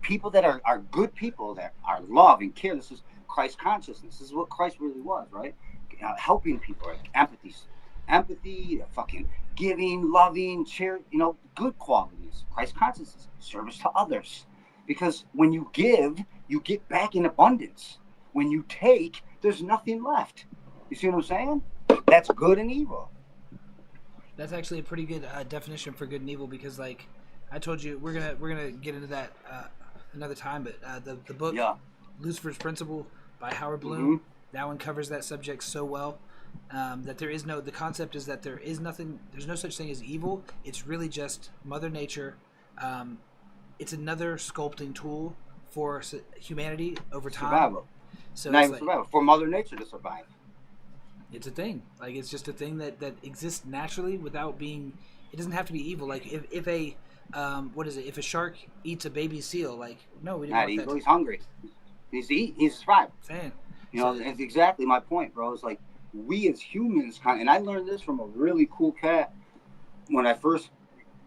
People that are good people, that are love and care. This is Christ consciousness. This is what Christ really was, right? helping people, right? Empathy, fucking giving, loving, good qualities, Christ consciousness, service to others. Because when you give, you get back in abundance. When you take, there's nothing left. You see what I'm saying? That's good and evil. That's actually a pretty good definition for good and evil, because, like I told you, we're gonna get into that another time. But the book, Lucifer's Principle by Howard Bloom, that one covers that subject so well. That the concept is that there's no such thing as evil. It's really just Mother Nature. It's another sculpting tool for humanity over time. Survival. So not even survival, for Mother Nature to survive. It's a thing. Like, it's just a thing that exists naturally without being. It doesn't have to be evil. Like, if a if a shark eats a baby seal, like, no, we didn't want evil. That. He's hungry. He's to eat. He's to survive. Saying. It's exactly my point, bro. It's like we as humans, and I learned this from a really cool cat when I first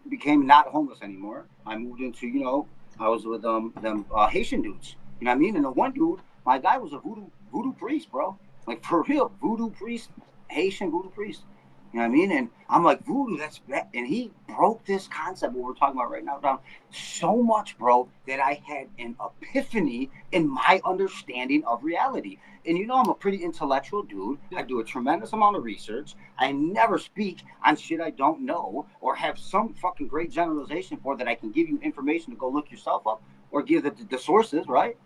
became not homeless anymore. I moved into, I was with them Haitian dudes. You know what I mean? And the one dude, my guy was a voodoo priest, bro. Like, for real, voodoo priest, Haitian voodoo priest. You know what I mean? And I'm like, voodoo, that's bad. And he broke this concept, what we're talking about right now, down so much, bro, that I had an epiphany in my understanding of reality. And I'm a pretty intellectual dude. I do a tremendous amount of research. I never speak on shit I don't know or have some fucking great generalization for that I can give you information to go look yourself up or give the sources, right?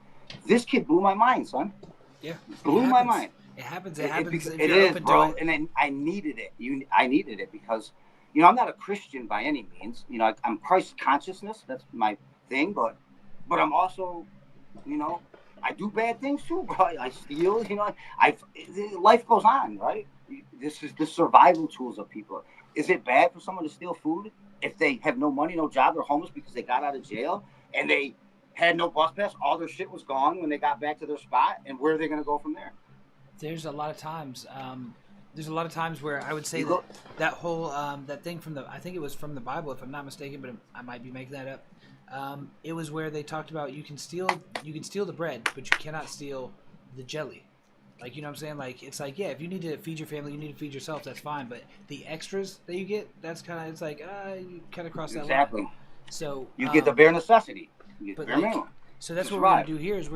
This kid blew my mind, son. Yeah. Blew my mind. It happens. It happens. It is, bro. And then I needed it. I needed it because, I'm not a Christian by any means. I'm Christ consciousness. That's my thing. But I'm also, I do bad things too, bro. I steal. Life goes on, right? This is the survival tools of people. Is it bad for someone to steal food if they have no money, no job, they're homeless because they got out of jail and they had no bus pass? All their shit was gone when they got back to their spot, and where are they going to go from there? There's a lot of times. Where I would say that whole that thing I think it was from the Bible, if I'm not mistaken, but I might be making that up. It was where they talked about you can steal the bread, but you cannot steal the jelly. Like, you know what I'm saying? Like, it's like, yeah, if you need to feed your family, you need to feed yourself. That's fine, but the extras that you get, that's kind of, it's like you kind of cross that line. Exactly. So you get the bare necessity. You get the bare minimum. So that's what we're going to do here is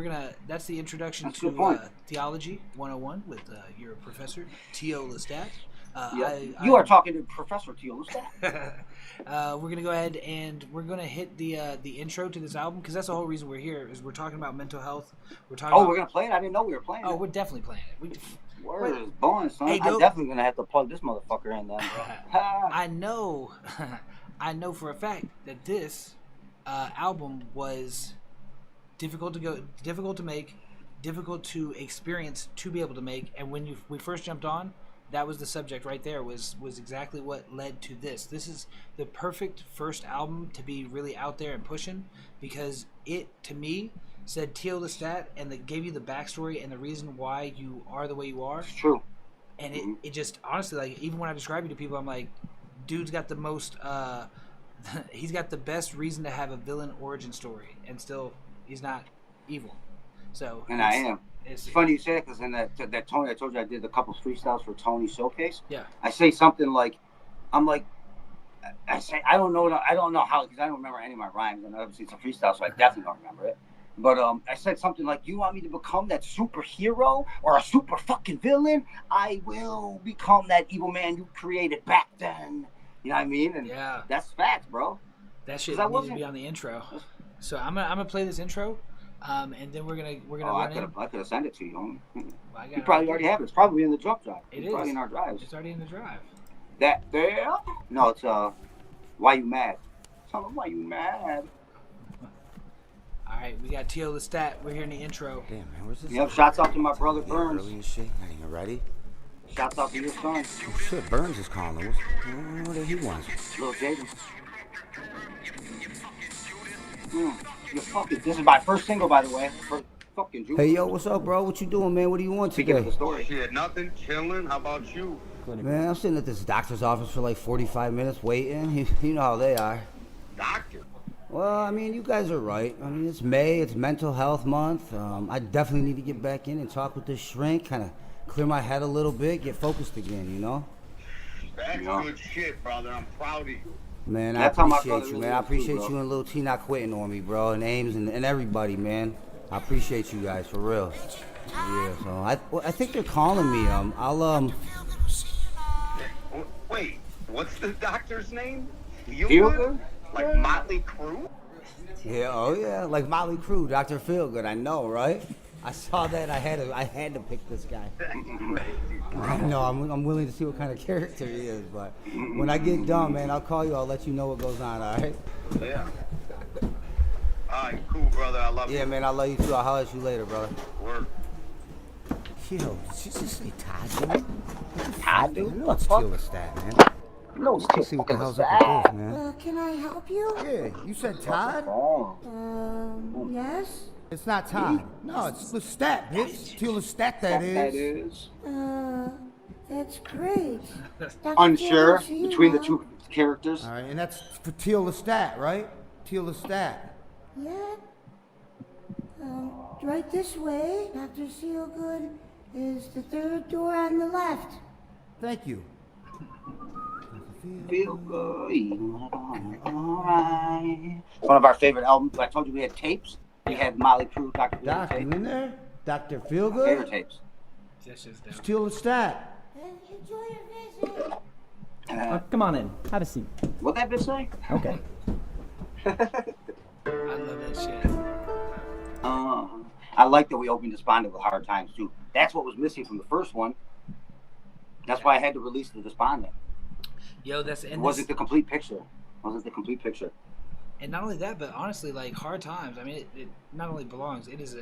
that's the introduction to Theology 101 with your professor, T.O. Lestat. You are talking to Professor T.O. Lestat. We're going to go ahead and we're going to hit the intro to this album, because that's the whole reason we're here, is we're talking about mental health. We're going to play it? I didn't know we were playing it. Oh, we're definitely playing it. Word is born, son. Hey, I'm definitely going to have to plug this motherfucker in then, bro. I know for a fact that this album was difficult to make, difficult to experience, to be able to make, and when we first jumped on, that was the subject right there, was exactly what led to this. This is the perfect first album to be really out there and pushing, because it, to me, said T.O. Lestat, and it gave you the backstory and the reason why you are the way you are. It's true. And it just, honestly, like, even when I describe you to people, I'm like, dude's got the most, he's got the best reason to have a villain origin story, and still he's not evil. So, and I am. It's funny you say it, because in that Tony, I told you I did a couple freestyles for Tony's showcase. Yeah. I say something like, I don't know how, because I don't remember any of my rhymes, and obviously it's a freestyle, so I definitely don't remember it. But I said something like, you want me to become that superhero or a super fucking villain? I will become that evil man you created back then. You know what I mean? And that's facts, bro. That shit needs to be on the intro. So I'm gonna play this intro, and then we're gonna run in. I could have sent it to you. Well, you probably already have it. It's probably in the jump drive. It's probably in our drives. It's already in the drive. That there? No, it's Why You Mad? Tell them why you mad. All right, we got T.O. Lestat. We're here in the intro. Damn, man, where's this? Yep, shouts out to my brother Burns. Early and shit. Not even ready. Shouts out to your son. Oh, shit, Burns is calling. What did he want? Little Jaden. This is my first single, by the way. Fucking Hey, yo, what's up, bro? What you doing, man? What do you want today? The story. Shit, nothing. Chilling. How about you? Man, I'm sitting at this doctor's office for like 45 minutes waiting. You know how they are. Doctor? Well, I mean, you guys are right. I mean, it's May. It's Mental Health Month. I definitely need to get back in and talk with this shrink, kind of clear my head a little bit, get focused again, you know? That's good shit, brother. I'm proud of you. Man, That's how I my appreciate brother you, really man. I is too, appreciate bro. you and Lil T not quitting on me, bro, and Ames and everybody, man. I appreciate you guys, for real. Yeah, so I think they're calling me. Wait, what's the doctor's name? Feel Feel good? good? Like Motley Crue? Yeah, oh yeah, like Motley Crue, Dr. Feelgood, I know, right? I saw that, I had to pick this guy. That's crazy. I know, I'm willing to see what kind of character he is, but when I get done, man, I'll call you, I'll let you know what goes on, all right? Yeah. Alright, cool, brother. I love you. Yeah, man, I love you too. I'll holler at you later, brother. Word. Yo, did you just say Todd, dude? Todd, dude? You know What it's the fuck? Teal the Stat, man. No, it's Let's see what the fucking hell's up with this, man. Can I help you? Yeah, you said Todd? Oh. Yes? It's not Todd. No, it's the Stat, bitch. Teal the Stat, that That is. is. That's great. Dr. Unsure Taylor, see you between the now. two characters. All right, and that's for Teal the Stat, right? Teal the Stat. Yeah. Right this way. Dr. Sealgood is the third door on the left. Thank you. Feel good. Alright. One of our favorite albums. I told you we had tapes. We had Motley Crue, Dr. Feelgood Doc, you tapes. in there? Dr. Favorite Feelgood? tapes. That's just It's down. Teal the Stat. Enjoy your visit. Come on in. Have a seat. What'd that bitch say? Okay. I love that shit. I like that we opened Despondent with Hard Times too. That's what was missing from the first one. That's why I had to release the Despondent. Yo, that's It and wasn't this, the complete picture. Wasn't the complete picture. and not only that, but honestly, like Hard Times. I mean, it not only belongs. It is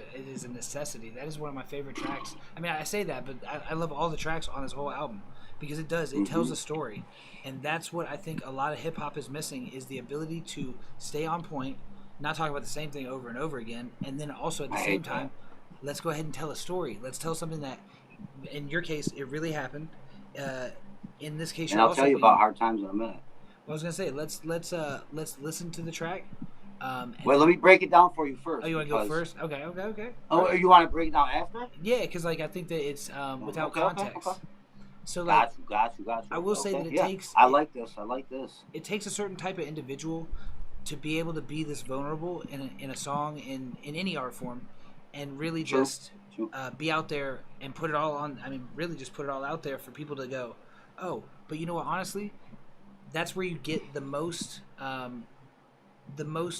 a necessity. That is one of my favorite tracks. I mean, I say that, but I love all the tracks on this whole album because it does. It tells a story, and that's what I think a lot of hip hop is missing is the ability to stay on point, not talk about the same thing over and over again, and then also at the same time, let's go ahead and tell a story. Let's tell something that, in your case, it really happened. In this case, And you're I'll also tell you being- about Hard Times in a minute. I was gonna say let's listen to the track. And Well, let me break it down for you first. Oh, you want to go because- first? Okay. Oh, you want to break it down after? Yeah, because like I think that it's without Okay. context. So like Got you. I will say that it yeah. takes- I like this. it takes a certain type of individual to be able to be this vulnerable in a song in any art form, and really True. just True. be out there and put it all on. I mean, really just put it all out there for people to go, oh, but you know what? Honestly, that's where you get the most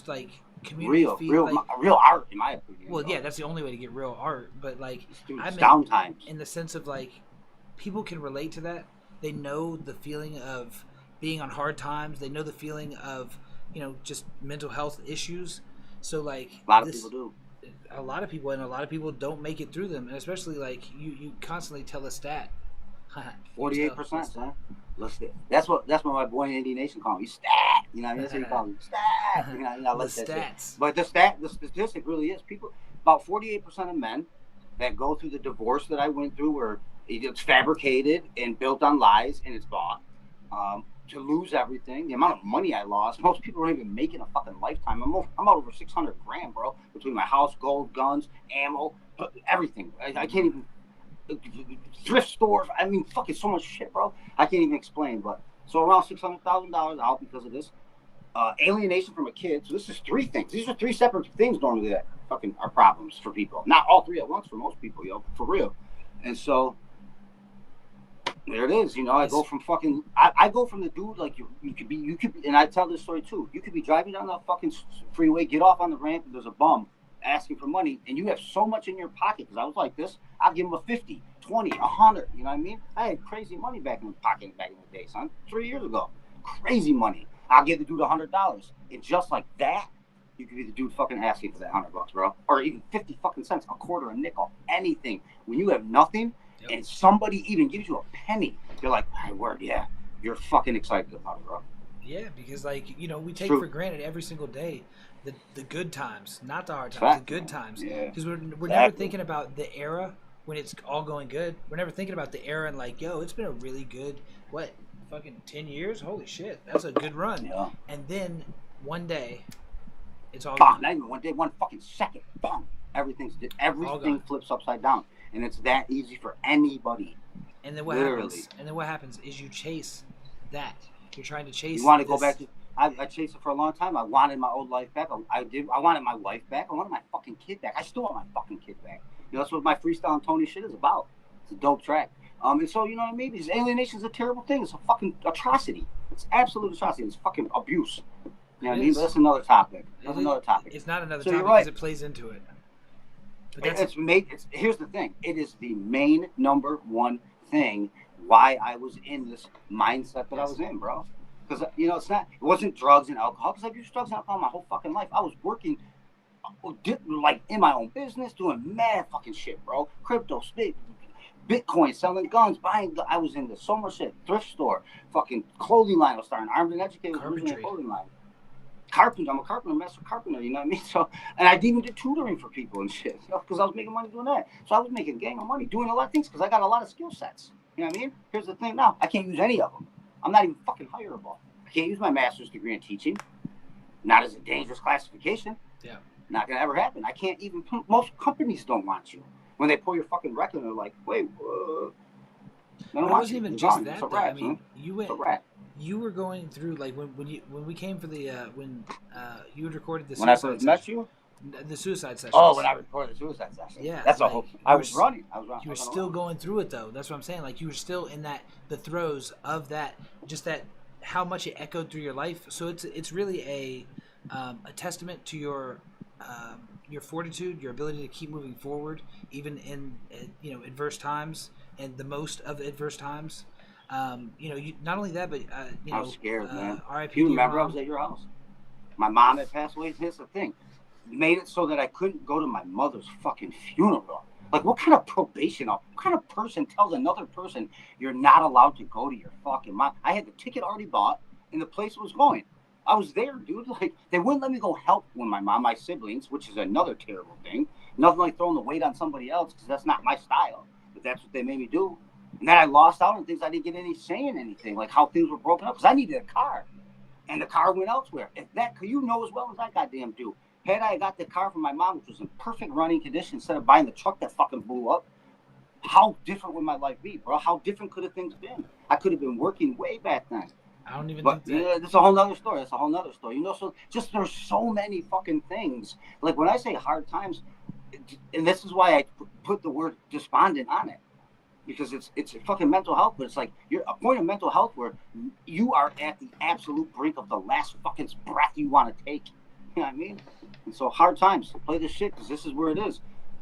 like community Real art, in my opinion. Well, bro. yeah, that's the only way to get real art. But like, Dude, I it's mean, downtimes. in the sense of like, people can relate to that. They know the feeling of being on hard times. They know the feeling of just mental health issues. So like, A lot of people do. A lot of people don't make it through them, and especially like you constantly tell a stat. 48%, son. That's what my boy in Indian Nation called me. Stat. You know, that's what he called me. Stat. You know, I The like that shit. stats. But the statistic really is about 48% of men that go through the divorce that I went through, where it's fabricated and built on lies and it's bought. To lose everything, the amount of money I lost. Most people don't even make it a fucking lifetime. I'm out over 600 grand, bro, between my house, gold, guns, ammo, everything. I can't even. Thrift stores. I mean, fucking so much shit, bro. I can't even explain. But so around $600,000 out because of this alienation from a kid. So this is three things. These are three separate things normally that fucking are problems for people. Not all three at once for most people, for real. And so there it is. I go from fucking. I go from the dude like you could be, and I tell this story too. You could be driving down the fucking freeway, get off on the ramp, and there's a bum asking for money, and you have so much in your pocket, because I was like this, I'll give him a 50, 20, 100, you know what I mean? I had crazy money back in the pocket back in the day, son, 3 years ago. Crazy money. I'll give the dude $100, and just like that, you could be the dude fucking asking for that $100, bro, or even 50 fucking cents, a quarter, a nickel, anything. When you have nothing, and somebody even gives you a penny, you're like, my word, yeah, you're fucking excited about it, bro. Yeah, because like we take True. for granted every single day the good times, not the hard times, Fact. the good times. Yeah. Because we're never Exactly. thinking about the era when it's all going good. We're never thinking about the era and like, yo, it's been a really good fucking 10 years. Holy shit, that's a good run. Yeah. And then one day, it's all Bang, gone. not even one day, one fucking second. Bang. Everything gone. flips upside down. and it's that easy for anybody. And then what happens? And then what happens is you chase that. You're trying to chase. You want to go back to? I chased it for a long time. I wanted my old life back. I wanted my wife back. I wanted my fucking kid back. I still want my fucking kid back. You know, that's what my Freestyle and Tony shit is about. It's a dope track. And so, you know what I mean? This alienation is a terrible thing. It's a fucking atrocity. It's absolute atrocity. It's fucking abuse. You know what I mean? But that's another topic. That's another topic. It's not another so topic because it plays into it. But here's the thing. It is the main number one thing why I was in this mindset that I was in, bro. Because, you know, it wasn't drugs and alcohol. Because I've used drugs and alcohol my whole fucking life. I was working, like, in my own business, doing mad fucking shit, bro. Crypto, Bitcoin, selling guns, buying. I was in the so much shit. Thrift store, fucking clothing line. I was starting Armed and Educated clothing line. Carpenter. I'm a carpenter, master carpenter. You know what I mean? So, and I even did tutoring for people and shit, because I was making money doing that. So I was making a gang of money doing a lot of things because I got a lot of skill sets. You know what I mean? Here's the thing now. I can't use any of them. I'm not even fucking hireable. I can't use my master's degree in teaching. Not as a dangerous classification. Yeah. Not gonna ever happen. I can't even. Most companies don't want you. When they pull your fucking record, they're like, wait, it wasn't even just that. Rat, I mean, you went. You were going through like when we came for the when you had recorded the. When I first met you. The suicide session. Oh, when I recorded the suicide session. Yeah, that's a whole. I was running. You were still going through it though. That's what I'm saying. Like you were still in the throes of that. Just that how much it echoed through your life. So it's really a testament to your fortitude, your ability to keep moving forward, even in adverse times and the most of adverse times. You not only that, but I was scared, man. R.I.P. You remember I was at your house. My mom had passed away. Here's the thing. Made it so that I couldn't go to my mother's fucking funeral. Like, what kind of probation? What kind of person tells another person you're not allowed to go to your fucking mom? I had the ticket already bought, and the place was going. I was there, dude. Like, they wouldn't let me go help when my siblings, which is another terrible thing. Nothing like throwing the weight on somebody else, because that's not my style. But that's what they made me do. And then I lost out on things. I didn't get any saying anything, like how things were broken up, because I needed a car. And the car went elsewhere. If that, you know as well as I goddamn do. Had I got the car from my mom, which was in perfect running condition, instead of buying the truck that fucking blew up, how different would my life be, bro? How different could have things been? I could have been working way back then. I don't even think that. Yeah, that's a whole nother story. That's a whole nother story. You know, so just there's so many fucking things. Like when I say hard times, and this is why I put the word despondent on it. Because it's fucking mental health, but it's like you're a point of mental health where you are at the absolute brink of the last fucking breath you want to take. You know what I mean? And so hard times. Play this shit because this is where it is.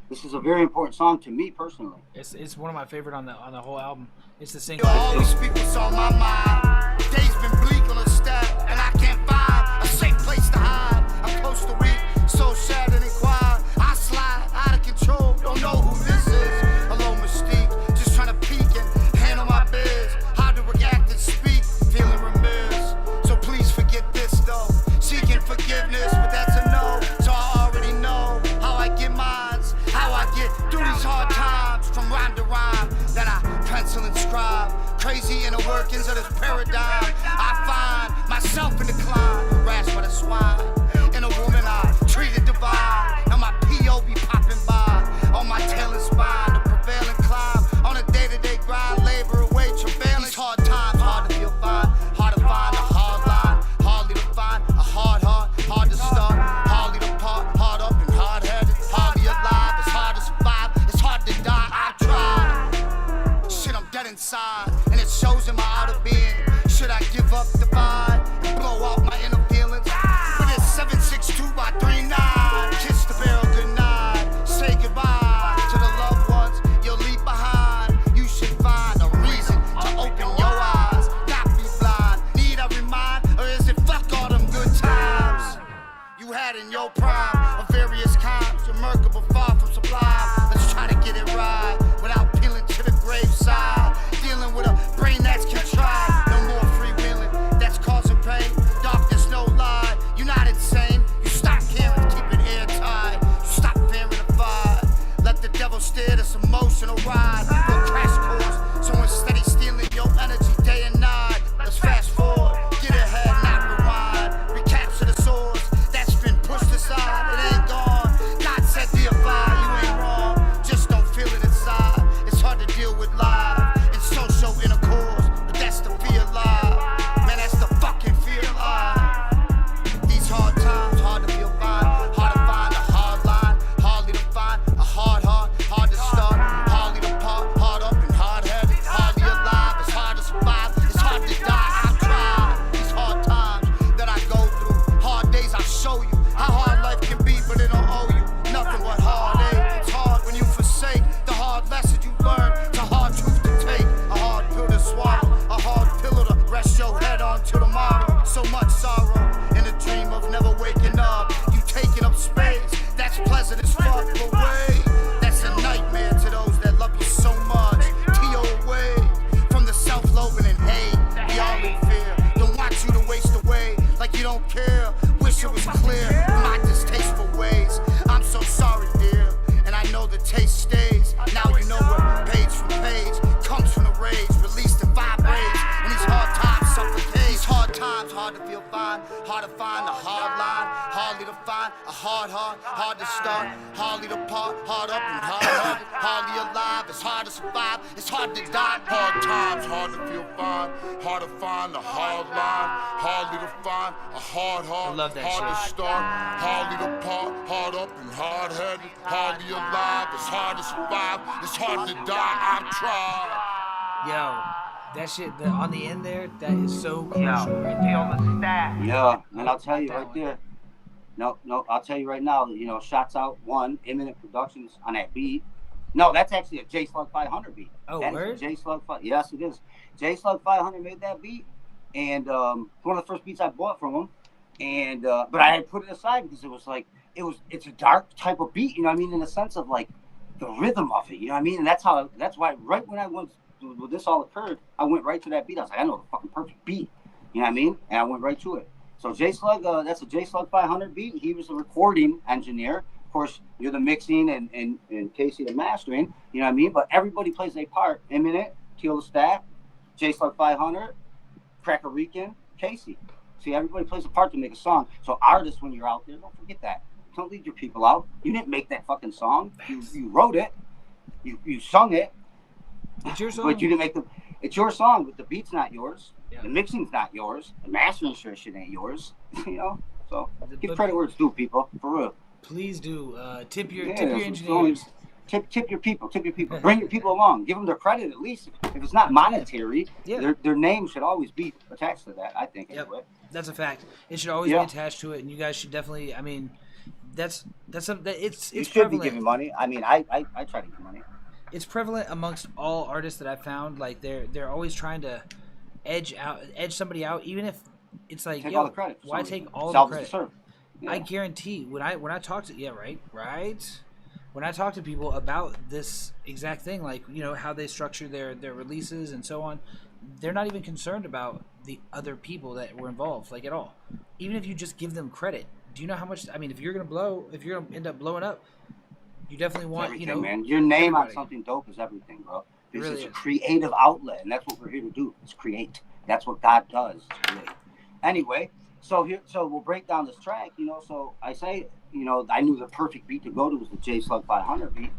This is a very important song to me personally. It's one of my favorite on the whole album. It's the single. All these people's on my mind. Days been bleak on the step, and I can't find a safe place to hide. I'm close to weak, so shattered and quiet. I slide out of control. Don't know who this is. Alone mystique, just trying to peek and handle my biz. How to react and speak, feeling remiss. So please forget this though. Seeking forgiveness, but that's a no. So I already know how I get mines, how I get through these hard times. From rhyme to rhyme, that I pencil and scribe. Crazy in the workings of this paradigm. I find myself in decline, harassed by the swine. In a woman I treated divine. Now my P.O. be popping by on my tail and spine. The prevailing climb on a day-to-day grind. Labor away, travailing. These hard times, hard to feel fine. Hard to find a hard line. Hardly to find a hard heart. Hard to start. Hardly to part. Hard up and hard-headed. Hardly alive. It's hard to survive. It's hard to die. I've tried. Shit, I'm dead inside. And it shows in my outer being. Should I give up the vibe and blow out my inner feelings? With this 7.62 by 3.9. Kiss the barrel goodnight. Say goodbye to the loved ones you'll leave behind. You should find a reason to open your eyes. Not be blind. Need I remind? Or is it fuck all them good times you had in your prime of various kinds? Remarkable, far from sublime. Let's try to get it right without peeling to the graveside. Dealing with a brain that's contrived. No more freewheeling, that's causing pain. Darkness, no lie. You're not insane. You stop caring, keep it airtight. You stop fearing the fire. Let the devil steer this emotional ride. Go crash course. So instead he's stealing your energy day and night. Let's fast forward, get ahead, not rewind. Recapture the source that's been pushed aside. It ain't gone. God said deify, you ain't wrong. Just don't feel it inside. taste stays. Now you know where page from page comes from the rage, released in 5 rage. And these hard times suffocate. These hard times, hard to feel fine, hard to find a hard line, hardly to find a hard heart, hard to start, hardly to part, hard up and hard, hardly alive. It's hard to survive, it's hard to die. Hard times, hard to feel fine, hard to find a hard line, hardly to find a hard heart, I love that hard to shit. start, hardly to part, hard up and hard headed, hardly alive. It's hard to survive, it's hard to die. I've tried. Yo, that shit on the end there, that is so crucial right there. Yeah, and I'll tell you right there. No, I'll tell you right now. You know, shots out one Imminent Productions on that beat. No, that's actually a J Slug 500 beat. Oh, that word? is a J Slug 5. Yes, it is. J Slug 500 made that beat, and one of the first beats I bought from him. And but I had put it aside because it was like it's a dark type of beat. You know what I mean? In the sense of like the rhythm of it. You know what I mean? And that's why right when when this all occurred, I went right to that beat. I was like, I know the fucking perfect beat. You know what I mean? And I went right to it. So J Slug, that's a J Slug 500 beat. He was the recording engineer. Of course, you're the mixing and Casey the mastering. You know what I mean? But everybody plays their part. Imminent, Teal the Stack, J Slug 500, Cracker Rican, Casey. See, everybody plays a part to make a song. So artists, when you're out there, don't forget that. Don't leave your people out. You didn't make that fucking song. You wrote it. You sung it. It's your song. But you didn't make the. It's your song, but the beat's not yours. Yeah. The mixing's not yours. The mastering sure shit ain't yours. You know. So give But- credit where it's due, people. For real. Please do tip your Yeah, that's engineers. Tip your people. Tip your people. Bring your people along. Give them their credit at least. If it's not monetary, Yeah. their name should always be attached to that. I think. Yep. Anyway. That's a fact. It should always Yeah. be attached to it, and you guys should definitely. I mean, it's You should be prevalent. giving money. I mean, I try to give money. It's prevalent amongst all artists that I've found. Like they're always trying to edge somebody out, even if it's like, Take yo, all the credit. why take all the Selves credit? deserve. Yeah. I guarantee when I talk to right. When I talk to people about this exact thing, like, you know, how they structure their releases and so on, they're not even concerned about the other people that were involved, like, at all. Even if you just give them credit, do you know how much? I mean, if you're gonna end up blowing up, you definitely want, everything, you know, man. Your name everybody. on something dope is everything, bro. It This really is a is. creative outlet, and that's what we're here to do. Is create. That's what God does. Is create. Anyway, so we'll break down this track. You know, so I say, you know, I knew the perfect beat to go to was the J Slug 500 beat,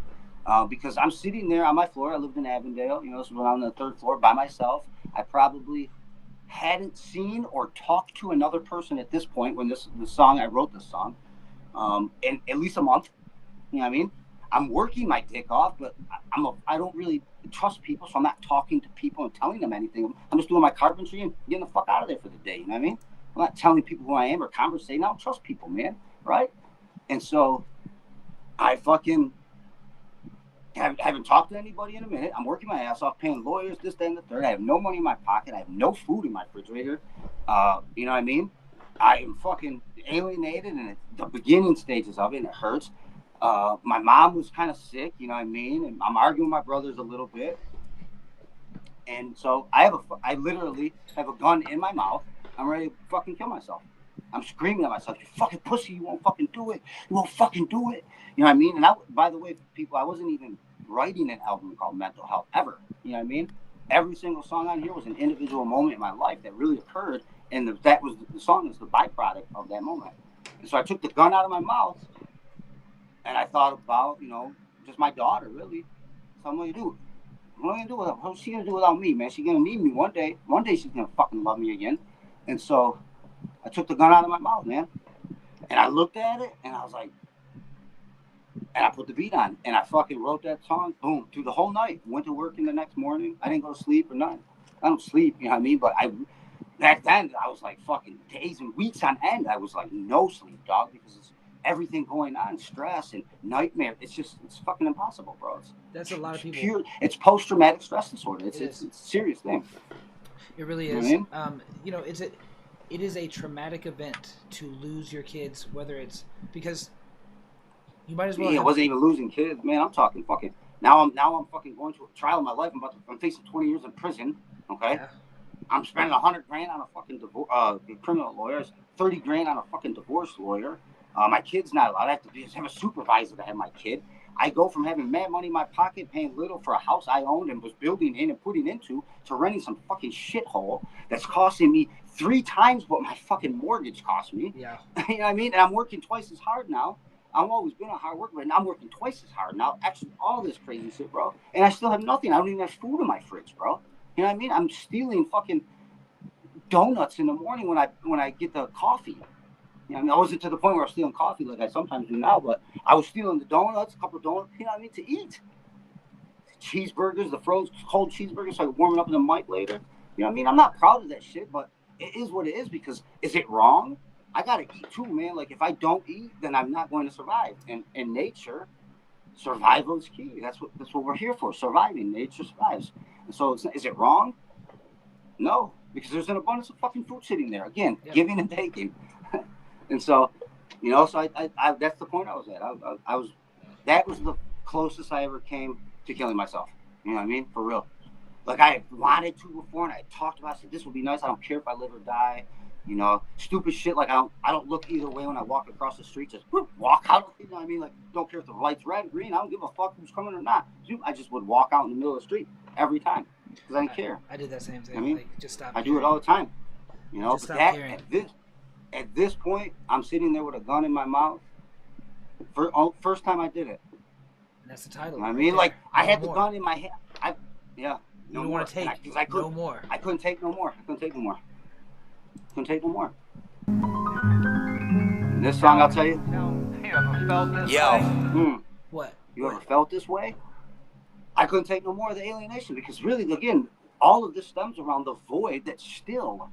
because I'm sitting there on my floor. I lived in Avondale. You know, so I'm on the 3rd floor by myself. I probably hadn't seen or talked to another person at this point when I wrote this song, in at least a month. You know what I mean? I'm working my dick off, but I don't really trust people, so I'm not talking to people and telling them anything. I'm just doing my carpentry and getting the fuck out of there for the day. You know what I mean? I'm not telling people who I am or conversating. I don't trust people, man. Right? And so I fucking haven't talked to anybody in a minute. I'm working my ass off, paying lawyers, this, that, and the third. I have no money in my pocket. I have no food in my refrigerator. You know what I mean? I am fucking alienated in the beginning stages of it, and it hurts. My mom was kind of sick, you know what I mean? And I'm arguing with my brothers a little bit. And so I literally have a gun in my mouth. I'm ready to fucking kill myself. I'm screaming at myself, you fucking pussy, you won't fucking do it. You won't fucking do it. You know what I mean? And by the way, people, I wasn't even writing an album called Mental Health ever. You know what I mean? Every single song on here was an individual moment in my life that really occurred. And the song is the byproduct of that moment. And so I took the gun out of my mouth. And I thought about, you know, just my daughter, really. So I'm going to do. What am I going to do with her? What's she going to do without me, man? She's going to need me one day. One day she's going to fucking love me again. And so I took the gun out of my mouth, man. And I looked at it, and I was like, and I put the beat on. And I fucking wrote that song, boom, through the whole night. Went to work in the next morning. I didn't go to sleep or nothing. I don't sleep, you know what I mean? But back then, I was like fucking days and weeks on end. I was like no sleep, dog, because it's everything going on, stress and nightmare. It's fucking impossible, bro. That's a lot of people. It's post-traumatic stress disorder. It's a serious thing. It really You know is. what I mean? You know, it is a traumatic event to lose your kids, whether it's because you might as well. Yeah, it wasn't even losing kids, man. I'm talking fucking. Now I'm fucking going to a trial of my life. I'm facing 20 years in prison. Okay. Yeah. I'm spending $100,000 on a fucking criminal lawyer, $30,000 on a fucking divorce lawyer. My kid's not allowed. I have a supervisor to have my kid. I go from having mad money in my pocket, paying little for a house I owned and was building in and putting into, to renting some fucking shithole that's costing me 3 times what my fucking mortgage cost me. Yeah. You know what I mean? And I'm working twice as hard now. I've always been a hard worker, but I'm working twice as hard now. Actually, all this crazy shit, bro. And I still have nothing. I don't even have food in my fridge, bro. You know what I mean? I'm stealing fucking donuts in the morning when I get the coffee. You know, I mean, I wasn't to the point where I was stealing coffee like I sometimes do now, but I was stealing the donuts, a couple of donuts, you know what I mean, to eat. Cheeseburgers, the frozen cold cheeseburgers, so I could warm it up in the mic later. You know what I mean? I'm not proud of that shit, but it is what it is, because is it wrong? I gotta eat too, man. Like, if I don't eat, then I'm not going to survive. And in nature, survival is key. That's what we're here for. Surviving. Nature survives. And so, is it wrong? No, because there's an abundance of fucking food sitting there. Again, giving and taking. And so, you know, so I that's the point I was at. That was the closest I ever came to killing myself. You know what I mean? For real. Like, I had wanted to before, and I talked about it. I said, this would be nice. I don't care if I live or die. You know, stupid shit like I don't look either way when I walk across the street. Just walk out. You know what I mean? Like, don't care if the light's red, green. I don't give a fuck who's coming or not. I just would walk out in the middle of the street every time because I didn't care. I did that same thing. I mean, like, just stop. I do it all the time. You know, just but stop caring. At this point, I'm sitting there with a gun in my mouth. First time I did it. And that's the title. You know what I mean, like, I had the gun in my hand. You don't want to take no more. I couldn't take no more. Couldn't take no more. And this song, I'll tell you. You ever felt this? What? You ever felt this way? I couldn't take no more of the alienation, because really, again, all of this stems around the void that still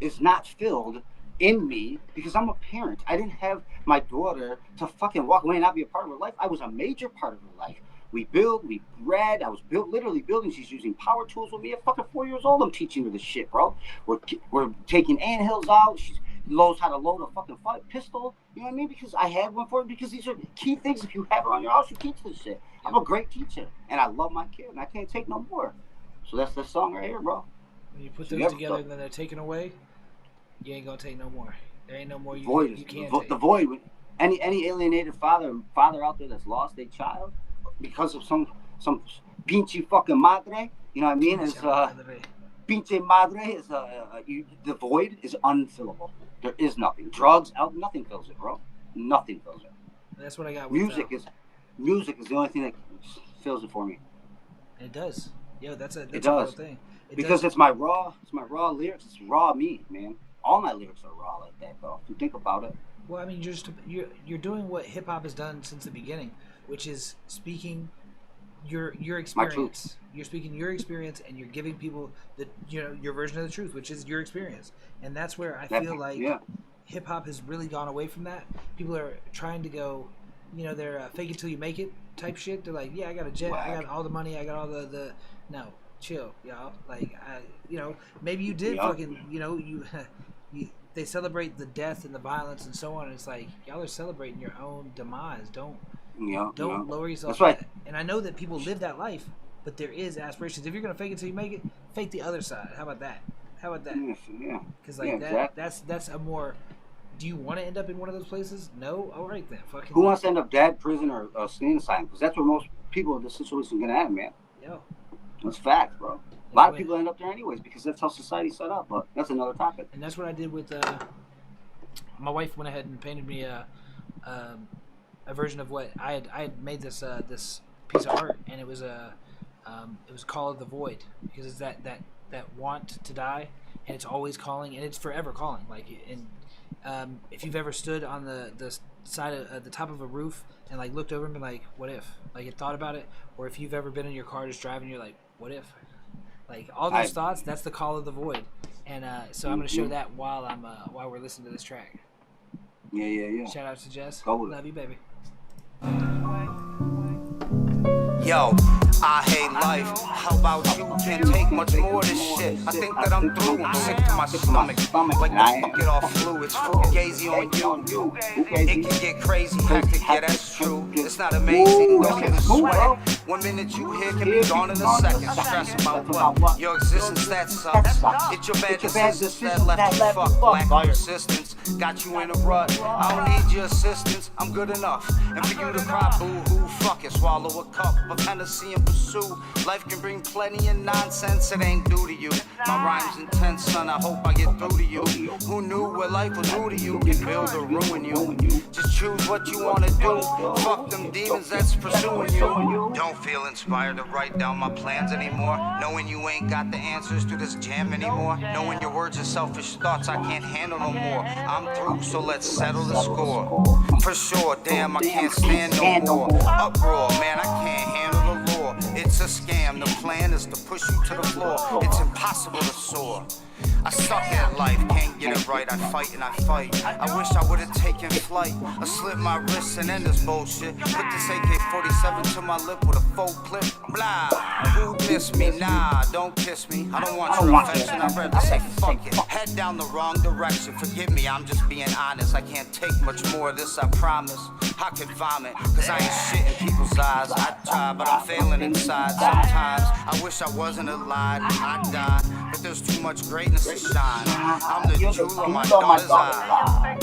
is not filled in me, because I'm a parent. I didn't have my daughter to fucking walk away and not be a part of her life. I was a major part of her life. We build, we bred. I was literally building. She's using power tools with me at fucking 4 years old. I'm teaching her this shit, bro. We're taking anthills out. She knows how to load a fucking pistol. You know what I mean? Because I had one for her. Because these are key things. If you have her on your house, you teach this shit. I'm a great teacher, and I love my kid, and I can't take no more. So that's the song right here, bro. When you put those together and then they're taken away, you ain't gonna take no more. There ain't no more you can't take. The void. Any alienated father out there that's lost their child because of some pinche fucking madre, you know what I mean? It's pinche madre is the void is unfillable. There is nothing. Drugs, nothing fills it, bro. Nothing fills it. That's what I got. Music is the only thing that fills it for me. It does. Yo, that's a real thing. Because it's my raw lyrics. It's raw me, man. All my lyrics are raw like that, though. If you think about it. Well, I mean, you're doing what hip hop has done since the beginning, which is speaking your experience. You're speaking your experience, and you're giving people your version of the truth, which is your experience. And that's where I feel like hip hop has really gone away from that. People are trying to go, they're fake it till you make it type shit. They're like, yeah, I got a jet, I got all the money, I got all the no, chill, y'all. Like, maybe you did fucking, they celebrate the death and the violence and so on. And it's like, y'all are celebrating your own demise. Don't lower yourself. That's right. And I know that people live that life, but there is aspirations. If you're gonna fake it till you make it, fake the other side. How about that? Yeah. Because that's a more. Do you want to end up in one of those places? No. All right then. Fucking. Who wants to end up dead, prison, or staying asylum? Because that's where most people in this situation are gonna end, man. Yo. That's facts, bro. A lot of people end up there anyways because that's how society's set up. But that's another topic. And that's what I did with my wife. Went ahead and painted me a version of what I had made this piece of art, and it was Call of the Void, because it's that want to die, and it's always calling, and it's forever calling. Like, and if you've ever stood on the side of the top of a roof and like looked over and been like, what if? Like, it thought about it, or if you've ever been in your car just driving, you're like, what if? Like, all those thoughts, that's the call of the void. And so I'm going to show that while we're listening to this track. Yeah. Shout out to Jess. Love you, baby. Yo, I hate life. How about you? Can't take much more of this shit. I think that I'm through. I'm sick to my stomach. Like the fuck it off flu. It's fugazi on you. It can get crazy, hectic. Yeah, that's true. It's not amazing. Don't get sweat. 1 minute you here can be gone in a second. Stress about what? Your existence that sucks. It's your bad decisions that left you fucked. Lack of persistence got you in a rut. I don't need your assistance, I'm good enough. And for you to cry boo-hoo, fuck it. Swallow a cup of Hennessy and pursue. Life can bring plenty of nonsense, it ain't due to you. My rhyme's intense, son, I hope I get through to you. Who knew what life was new to you can build or ruin you. Just choose what you wanna do. Fuck them demons that's pursuing you. Don't feel inspired to write down my plans anymore. Knowing you ain't got the answers to this jam anymore. Knowing your words are selfish thoughts I can't handle no more. I'm through, so let's settle the score. For sure, damn, I can't stand no more. Uproar, man, I can't handle the law. It's a scam, the plan is to push you to the floor. It's impossible to soar. I suck at life, can't get it right, I fight and I fight. I wish I would've taken flight. I slit my wrists and end this bullshit. Put this AK-47 to my lip with a full clip. Blah, who miss me? Nah, don't kiss me. I don't want your affection, I'd rather say fuck it. Head down the wrong direction, forgive me, I'm just being honest. I can't take much more of this, I promise. I could vomit, cause I ain't shit in people's eyes. I try, but I'm failing inside sometimes. I wish I wasn't alive, I died. But there's too much greatness to shine. I'm the jewel of my daughter's eye.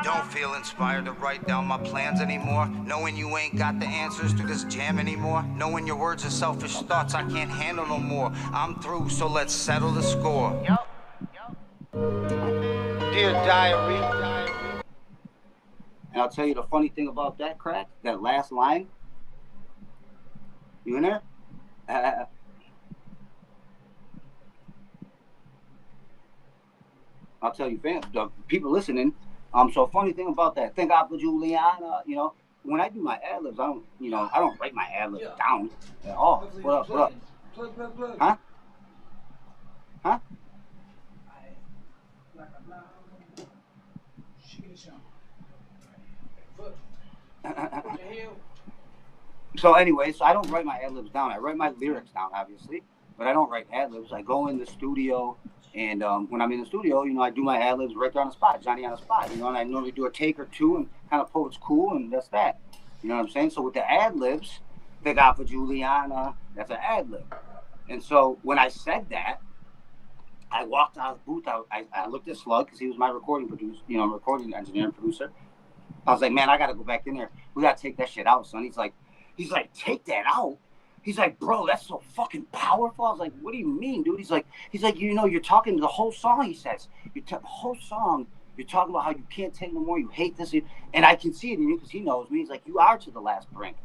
Don't feel inspired to write down my plans anymore. Knowing you ain't got the answers to this jam anymore. Knowing your words are selfish thoughts I can't handle no more. I'm through, so let's settle the score. Dear diary. And I'll tell you the funny thing about that, Crack, that last line. You in there? I'll tell you, fans, the people listening. So funny thing about that, thank God for Juliana. You know, when I do my ad libs, I don't write my ad libs down at all. What up? What up? Plug. Huh? Huh? So anyway, so I don't write my ad libs down. I write my lyrics down, obviously, but I don't write ad libs. I go in the studio. And when I'm in the studio, you know, I do my ad libs right there on the spot, Johnny on the spot, you know, and I normally do a take or two and kind of pull what's cool, and that's that. You know what I'm saying? So with the ad libs, thank God for Juliana, that's an ad lib. And so when I said that, I walked out of the booth. I looked at Slug because he was my recording producer, you know, recording engineer and producer. I was like, man, I got to go back in there. We got to take that shit out, son. He's like, take that out? He's like, bro, that's so fucking powerful. I was like, what do you mean, dude? He's like, you know, you're talking the whole song, he says. The whole song, you're talking about how you can't take no more, you hate this. And I can see it in you because he knows me. He's like, you are to the last brink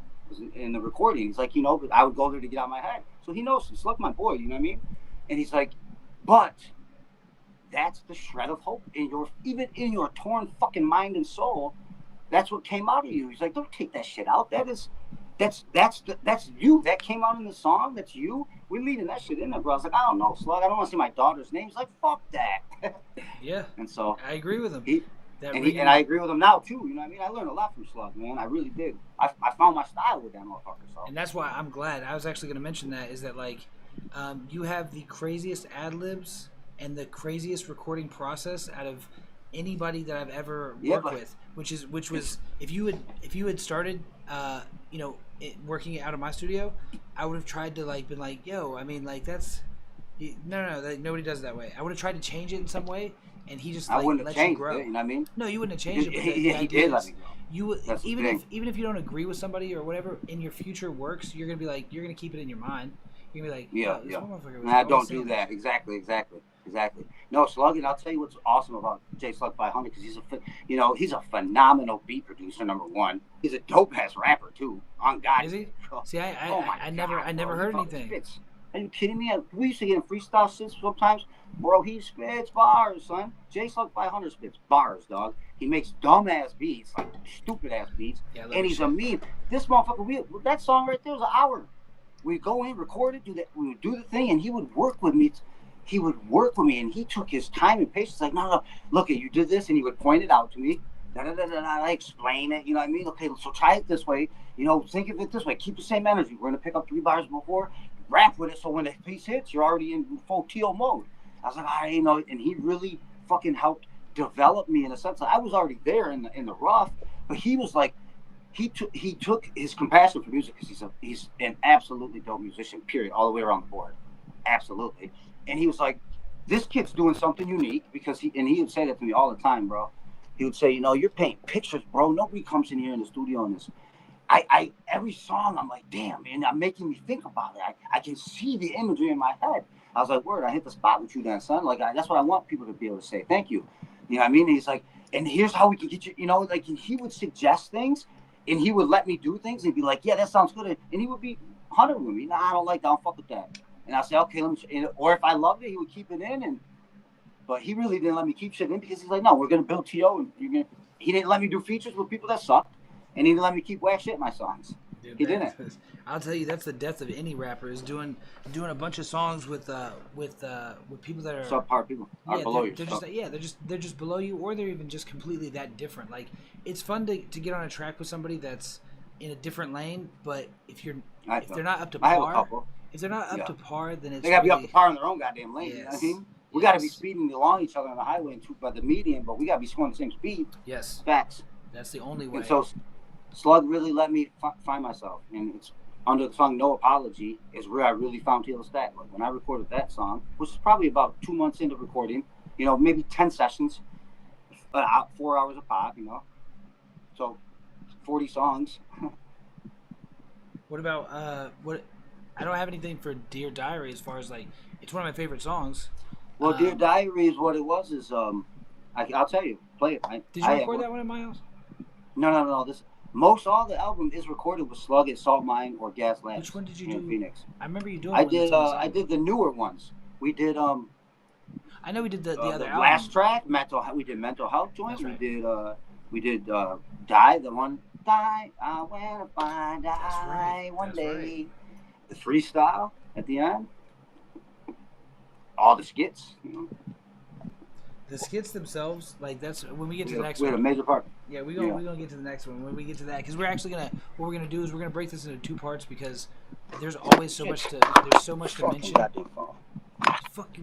in the recording. He's like, you know, but I would go there to get out of my head. So he knows, he's like my boy, you know what I mean? And he's like, but that's the shred of hope even in your torn fucking mind and soul. That's what came out of you. He's like, don't take that shit out. That's you. That came out in the song. That's you. We're leaving that shit in there, bro. I was like, I don't know, Slug. I don't want to see my daughter's name. He's like, fuck that. Yeah. And so I agree with him. And I agree with him now too. You know what I mean? I learned a lot from Slug, man. I really did. I found my style with that motherfucker. So. And that's why I'm glad. I was actually going to mention that is that like, you have the craziest ad libs and the craziest recording process out of anybody that I've ever worked with. Which was if you had started, you know, working out of my studio, I would have tried to like been like, yo, I mean, like that's no, nobody does it that way. I would have tried to change it in some way, and he just like let you grow. It, you know what I mean? No, you wouldn't have changed it. But he did let me grow. You even if you don't agree with somebody or whatever in your future works, you're gonna be like you're gonna keep it in your mind. You're gonna be like, I don't do that. Exactly. No, Slug, and I'll tell you what's awesome about J Slug 500 because he's a phenomenal beat producer. Number one, he's a dope ass rapper too. On God, is he? See, I never heard anything. Spits. Are you kidding me? We used to get in freestyle sits sometimes. Bro, he spits bars, son. J Slug 500 spits bars, dog. He makes dumb ass beats, like stupid ass beats, and he's a meme. This motherfucker, that song right there was an hour. We go in, record it, we would do the thing, and he would work with me. And he took his time and patience. Like, no, look, you did this, and he would point it out to me. I explain it, you know what I mean? Okay, so try it this way. You know, think of it this way. Keep the same energy. We're gonna pick up 3 bars before, rap with it, so when the piece hits, you're already in full TO mode. I was like, all right, you know, and he really fucking helped develop me in a sense. I was already there in the rough, but he was like, he took his compassion for music because he's an absolutely dope musician, period, all the way around the board, absolutely. And he was like, this kid's doing something unique because he would say that to me all the time, bro. He would say, you're painting pictures, bro. Nobody comes in here in the studio and this. I every song I'm like, damn, man, I'm making me think about it. I can see the imagery in my head. I was like, word, I hit the spot with you then, son. Like that's what I want people to be able to say. Thank you. You know what I mean? And he's like, and here's how we can get you, like, and he would suggest things. And he would let me do things and be like, yeah, that sounds good. And he would be 100 with me. Nah, I don't like that. I don't fuck with that. And I'll say, okay, let me. Or if I loved it, he would keep it in. But he really didn't let me keep shit in because he's like, no, we're going to build TO. And he didn't let me do features with people that sucked. And he didn't let me keep whack shit in my songs. Dude, he didn't. I'll tell you, that's the death of any rapper is doing a bunch of songs with people that are subpar people. Yeah, below you. They're just below you, or they're even just completely that different. Like it's fun to get on a track with somebody that's in a different lane, but if they're not up to par, to par, then they gotta be up to par in their own goddamn lane. Yes. You know what I mean? We gotta be speeding along each other on the highway and by the median, but we gotta be scoring the same speed. Yes. Facts. That's the only way. And so Slug really let me find myself, and it's under the song "No Apology" is where I really found Teal Stack. Like when I recorded that song, which is probably about 2 months into recording, maybe 10 sessions, 4 hours a pop, so 40 songs. What about what? I don't have anything for Dear Diary as far as like it's one of my favorite songs. Well, Dear Diary is what it was. Is I'll tell you, play it. Did you record that one in my house? No. Most all the album is recorded with Slug at Salt Mine or Gas Labs. Which one did you do? Phoenix. I remember you doing. I did the newer ones. We did I know we did the other album. Last track, we did Mental Health Joint. Right. We did Die, the one Die. I wanna find Die one day. Right. The freestyle at the end. All the skits. The skits themselves, like that's when we get to the next one. We had a major part. Yeah, we're gonna get to the next one when we get to that because we're actually what we're gonna do is we're gonna break this into 2 parts because there's always so much to mention.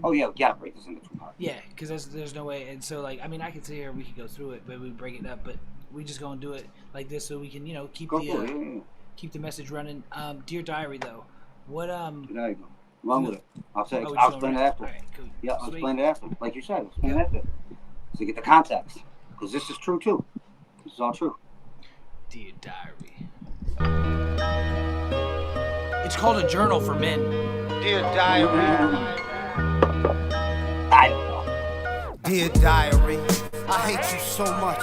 Oh yeah, we gotta break this into 2 parts. Yeah, because there's no way, and so like I mean I could sit here and we could go through it, but we break it up, but we just gonna do it like this so we can keep the message running. Dear Diary though, what There you go. Run with it. I'll explain it after. Right, cool. Yeah, I'll explain it after. Like you said, I'll explain it after. So you get the context. Because this is true too. This is all true. Dear Diary. It's called a journal for men. Dear Diary. I don't know. Dear Diary, I hate you so much.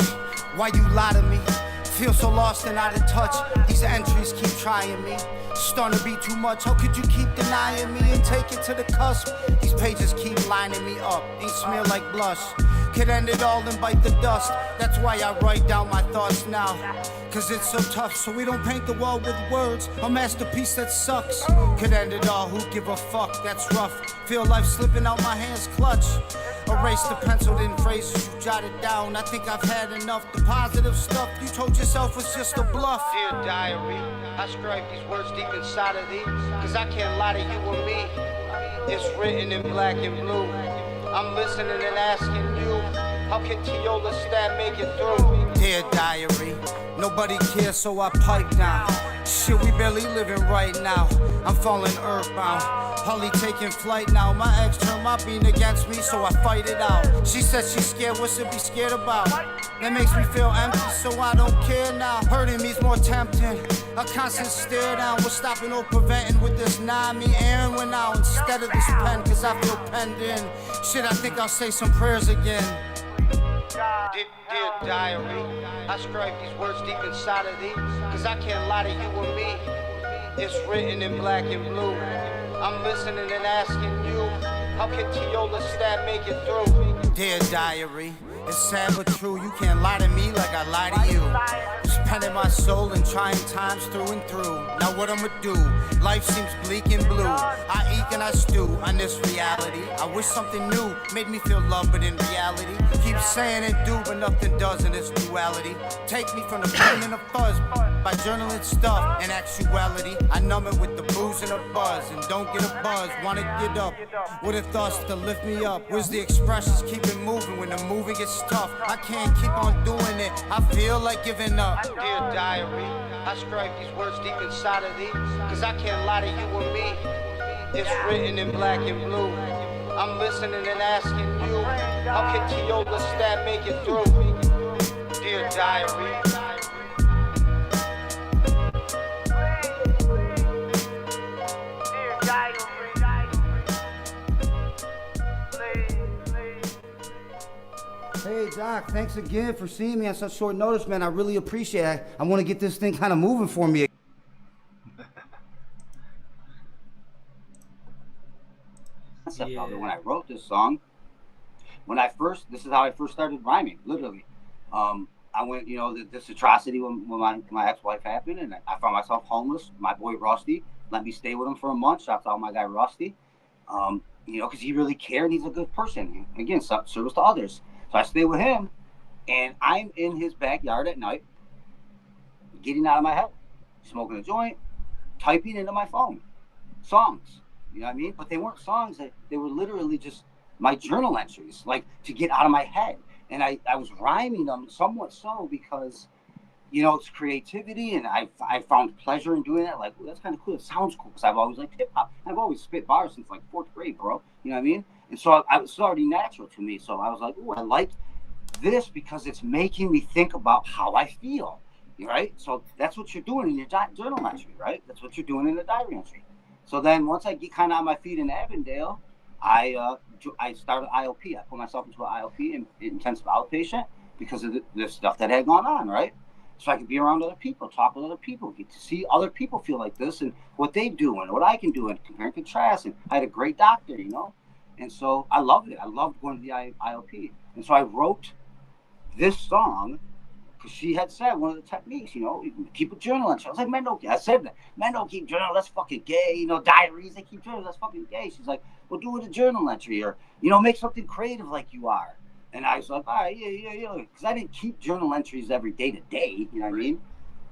Why you lie to me? Feel so lost and out of touch. These entries keep trying me. Starting to be too much. How could you keep denying me and take it to the cusp? These pages keep lining me up. Ink smear like blush. Could end it all and bite the dust. That's why I write down my thoughts now. Cause it's so tough, so we don't paint the wall with words. A masterpiece that sucks. Could end it all, who give a fuck? That's rough. Feel life slipping out my hands clutch. Erase the penciled in phrases you jotted down. I think I've had enough. The positive stuff you told yourself was just a bluff. Dear Diary, I scribe these words deep inside of thee. Cause I can't lie to you and me. It's written in black and blue. I'm listening and asking you, how can Teola Stat make it through? Dear Diary, nobody cares so I pipe down. Shit, we barely living right now. I'm falling earthbound. Holly taking flight now. My ex turned my being against me, so I fight it out. She said she's scared, what's to be scared about? That makes me feel empty, so I don't care now. Hurting me's more tempting. A constant stare down. We're stopping or preventing with this nine. Me Aaron went out instead of this pen, cause I feel penned in. Shit, I think I'll say some prayers again. Dear Diary, I scribe these words deep inside of thee. Cause I can't lie to you and me. It's written in black and blue. I'm listening and asking you, how can Teola Stat make it through? Dear Diary, it's sad but true. You can't lie to me like I lie to you. Spending my soul in trying times through and through. Now what I'ma do? Life seems bleak and blue. I eat and I stew on this reality. I wish something new made me feel love, but in reality, keep saying it do, but nothing does in this duality. Take me from the pain and the fuzz. by journaling stuff. In actuality, I numb it with the booze and a buzz. And don't get a buzz, wanna get up with a thoughts to lift me up. Where's the expressions? Keep it moving when the moving gets tough. I can't keep on doing it, I feel like giving up. Dear diary, I scribe these words deep inside of thee, cause I can't lie to you or me. It's written in black and blue. I'm listening and asking you, how can Tiola Stat make it through? Dear diary. Hey, Doc, thanks again for seeing me on such short notice, man. I really appreciate it. I want to get this thing kind of moving for me. Yeah. When I wrote this song, this is how I first started rhyming, literally. I went, this atrocity when my ex-wife happened, and I found myself homeless. My boy Rusty let me stay with him for a month. Shout out to my guy Rusty, because he really cared. He's a good person. Again, service to others. So I stay with him, and I'm in his backyard at night, getting out of my head, smoking a joint, typing into my phone, songs. You know what I mean? But they weren't songs. They were literally just my journal entries, like to get out of my head. And I was rhyming them somewhat so because, it's creativity, and I found pleasure in doing that. Like, well, that's kind of cool. It sounds cool because I've always liked hip hop. I've always spit bars since like 4th grade, bro. You know what I mean? And so it's already natural to me. So I was like, oh, I like this because it's making me think about how I feel, right? So that's what you're doing in your journal entry, right? That's what you're doing in the diary entry. So then once I get kind of on my feet in Avondale, I started IOP. I put myself into an IOP, in intensive outpatient, because of the stuff that had gone on, right? So I could be around other people, talk with other people, get to see other people feel like this and what they do and what I can do and compare and contrast. And I had a great doctor, And so I loved it. I loved going to the IOP. And so I wrote this song because she had said one of the techniques, keep a journal entry. I was like, man, don't. I said that. Man, don't keep journal. That's fucking gay. Diaries, they keep journals. That's fucking gay. She's like, well, do it a journal entry or, make something creative like you are. And I was like, all right, yeah. Because I didn't keep journal entries every day to day. You know what I mean?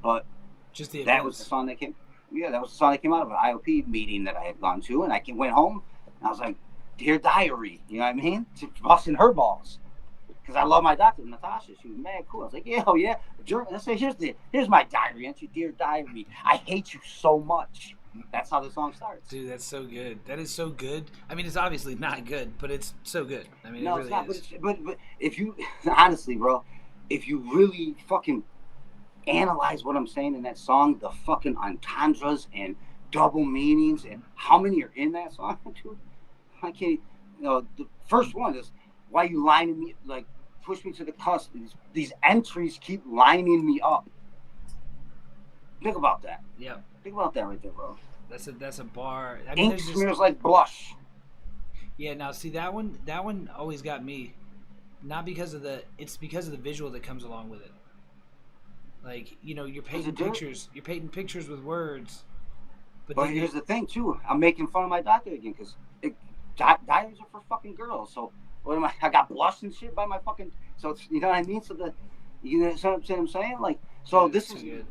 But just the that was the song that came. Yeah, that was the song that came out of an IOP meeting that I had gone to. And I went home and I was like, dear diary. You know what I mean? Busting her balls. Because I love my doctor, Natasha. She was mad cool. I was like, yeah, oh yeah. Let's say, here's my diary entry, dear diary. I hate you so much. That's how the song starts. Dude, that's so good. That is so good. I mean, it's obviously not good, but it's so good. I mean, no, it really it's not. But if you honestly, bro, if you really fucking analyze what I'm saying in that song, the fucking entendres and double meanings and how many are in that song, dude, I can't. The first one is why you lining me, like push me to the cusp. These entries keep lining me up. Think about that. Yeah. Think about that right there, bro. That's a bar. I mean, ink smears like blush. Yeah. Now, see that one always got me, not because of it's because of the visual that comes along with it. Like, you're painting pictures. You're painting pictures with words. But here's the thing too. I'm making fun of my doctor again because diaries are for fucking girls. So what am I? I got blush and shit by my fucking. So it's, you know what I mean. So what I'm saying? Like, so yeah,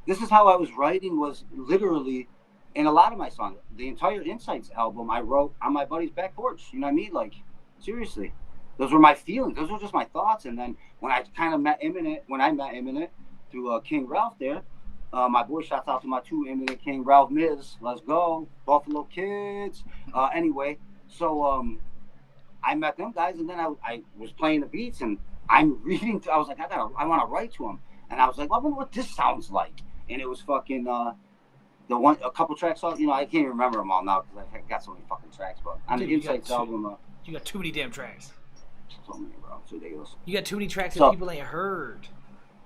this is how I was writing, was literally in a lot of my songs. The entire Insights album I wrote on my buddy's back porch. You know what I mean? Like, seriously. Those were my feelings. Those were just my thoughts. And then when I kind of met Imminent through King Ralph there, my boy, shouts out to my 2 Imminent King, Ralph Miz. Let's go. Buffalo Kids. Anyway, so I met them guys, and then I was playing the beats, and I'm reading. I was like, I want to write to them. And I was like, well, I wonder what this sounds like. And it was fucking a couple tracks off. I can't even remember them all now because I've got so many fucking tracks. But on the Insights album, you got too many damn tracks. So many, bro. It's ridiculous. You got too many tracks that people ain't heard.